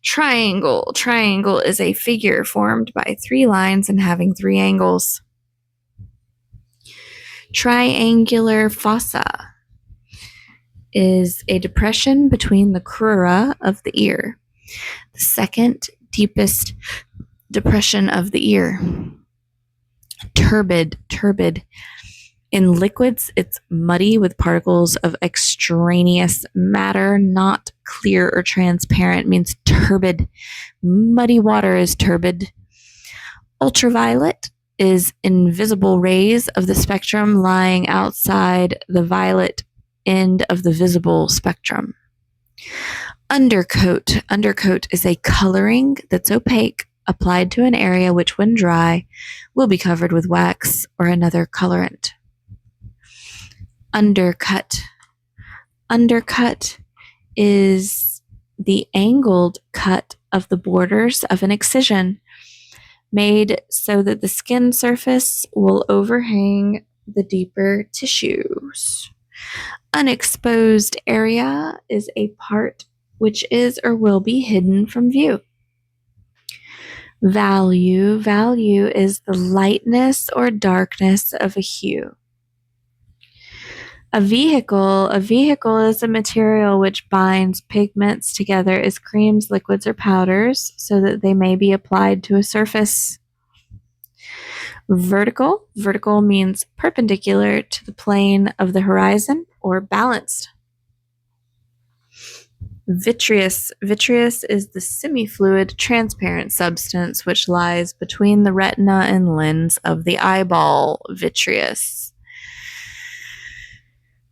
[SPEAKER 1] Triangle. Triangle is a figure formed by 3 lines and having 3 angles. Triangular fossa is a depression between the crura of the ear, the second deepest depression of the ear. Turbid. Turbid. In liquids, it's muddy with particles of extraneous matter, not clear or transparent, means turbid. Muddy water is turbid. Ultraviolet is invisible rays of the spectrum lying outside the violet end of the visible spectrum. Undercoat. Undercoat is a coloring that's opaque, applied to an area which, when dry, will be covered with wax or another colorant. Undercut. Undercut is the angled cut of the borders of an excision, made so that the skin surface will overhang the deeper tissues. Unexposed area is a part which is or will be hidden from view. Value. Value is the lightness or darkness of a hue. A vehicle. A vehicle is a material which binds pigments together as creams, liquids, or powders so that they may be applied to a surface. Vertical. Vertical means perpendicular to the plane of the horizon or balanced. Vitreous. Vitreous is the semi-fluid, transparent substance which lies between the retina and lens of the eyeball. Vitreous.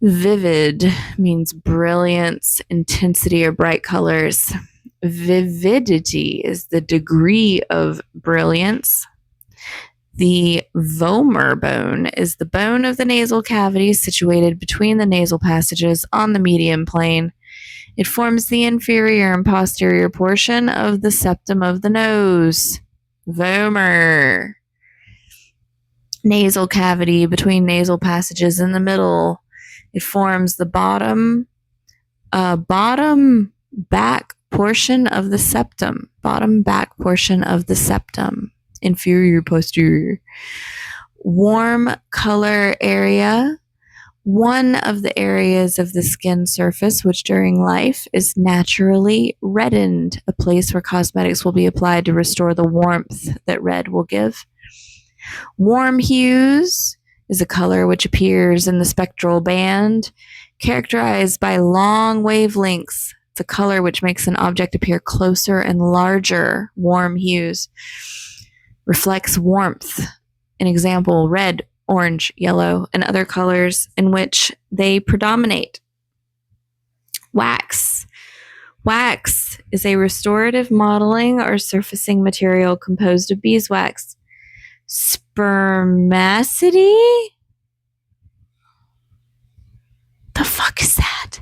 [SPEAKER 1] Vivid means brilliance, intensity, or bright colors. Vividity is the degree of brilliance. The vomer bone is the bone of the nasal cavity situated between the nasal passages on the median plane. It forms the inferior and posterior portion of the septum of the nose. Vomer. Nasal cavity between nasal passages in the middle. It forms the bottom back portion of the septum. Bottom back portion of the septum. Inferior, posterior. Warm color area. One of the areas of the skin surface which during life is naturally reddened, a place where cosmetics will be applied to restore the warmth that red will give. Warm hues is a color which appears in the spectral band, characterized by long wavelengths. It's a color which makes an object appear closer and larger. Warm hues reflects warmth. An example, red, orange, yellow, and other colors in which they predominate. Wax. Wax is a restorative modeling or surfacing material composed of beeswax. Spermaceti? The fuck is that?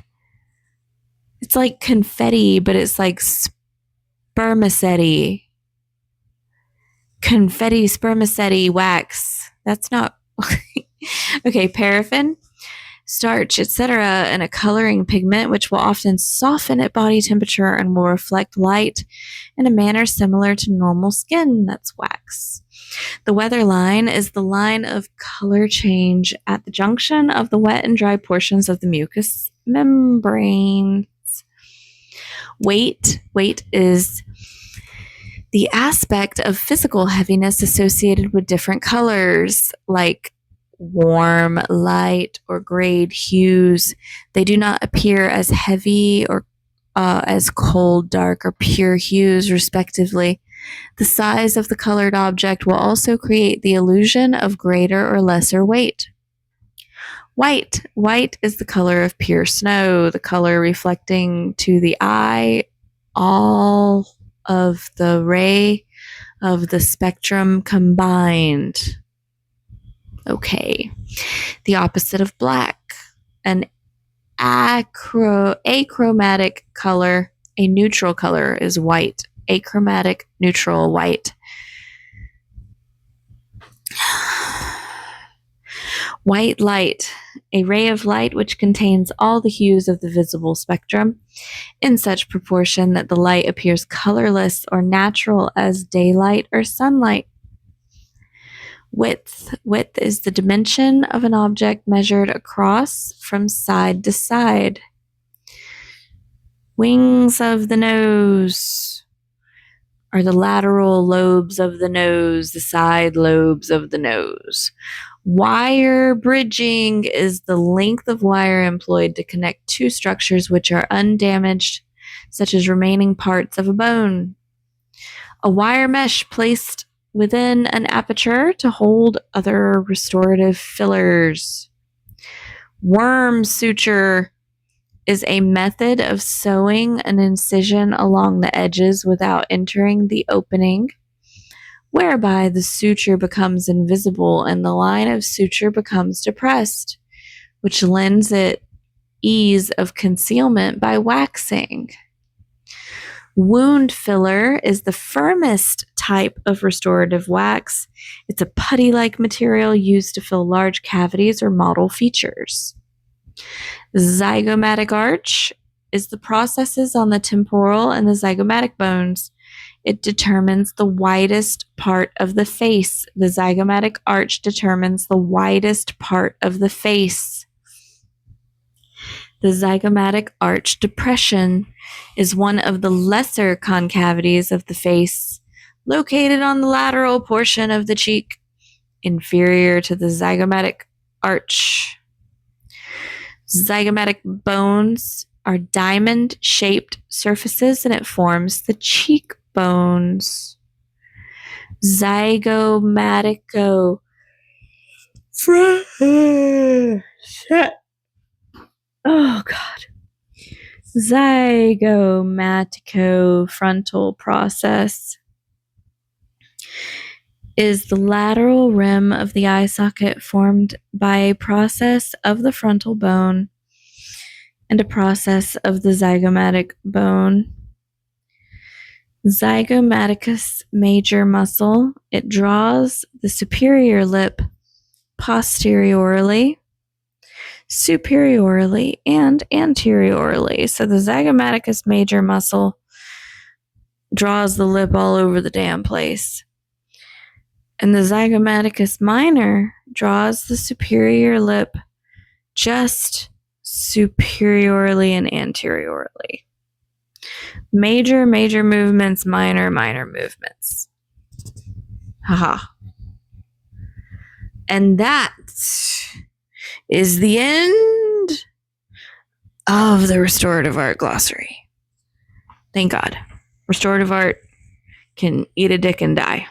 [SPEAKER 1] It's like confetti, but it's like spermaceti. Confetti, spermaceti, wax. That's not... Okay, paraffin, starch, etc., and a coloring pigment which will often soften at body temperature and will reflect light in a manner similar to normal skin. That's wax. The weather line is the line of color change at the junction of the wet and dry portions of the mucous membranes. Weight. Weight is The aspect of physical heaviness associated with different colors, like warm, light, or grayed hues, they do not appear as heavy or as cold, dark, or pure hues, respectively. The size of the colored object will also create the illusion of greater or lesser weight. White. White is the color of pure snow, the color reflecting to the eye all of the ray of the spectrum combined. Okay. The opposite of black. An achromatic color, a neutral color, is white. Achromatic, neutral, white. White light, a ray of light which contains all the hues of the visible spectrum in such proportion that the light appears colorless or natural as daylight or sunlight. Width. Width is the dimension of an object measured across from side to side. Wings of the nose are the lateral lobes of the nose, the side lobes of the nose. Wire bridging is the length of wire employed to connect two structures which are undamaged, such as remaining parts of a bone. A wire mesh placed within an aperture to hold other restorative fillers. Worm suture is a method of sewing an incision along the edges without entering the opening, whereby the suture becomes invisible and the line of suture becomes depressed, which lends it ease of concealment by waxing. Wound filler is the firmest type of restorative wax. It's a putty-like material used to fill large cavities or model features. Zygomatic arch is the processes on the temporal and the zygomatic bones. It determines the widest part of the face. The zygomatic arch determines the widest part of the face. The zygomatic arch depression is one of the lesser concavities of the face, located on the lateral portion of the cheek, inferior to the zygomatic arch. Zygomatic bones are diamond-shaped surfaces, and it forms the cheekbones. Zygomatico. Oh, God. Zygomatico-frontal process is the lateral rim of the eye socket formed by a process of the frontal bone and a process of the zygomatic bone. Zygomaticus major muscle. It draws the superior lip posteriorly, superiorly, and anteriorly. So the zygomaticus major muscle draws the lip all over the damn place. And the zygomaticus minor draws the superior lip just superiorly and anteriorly. Major movements, minor movements. Haha. And that is the end of the restorative art glossary. Thank God. Restorative art can eat a dick and die.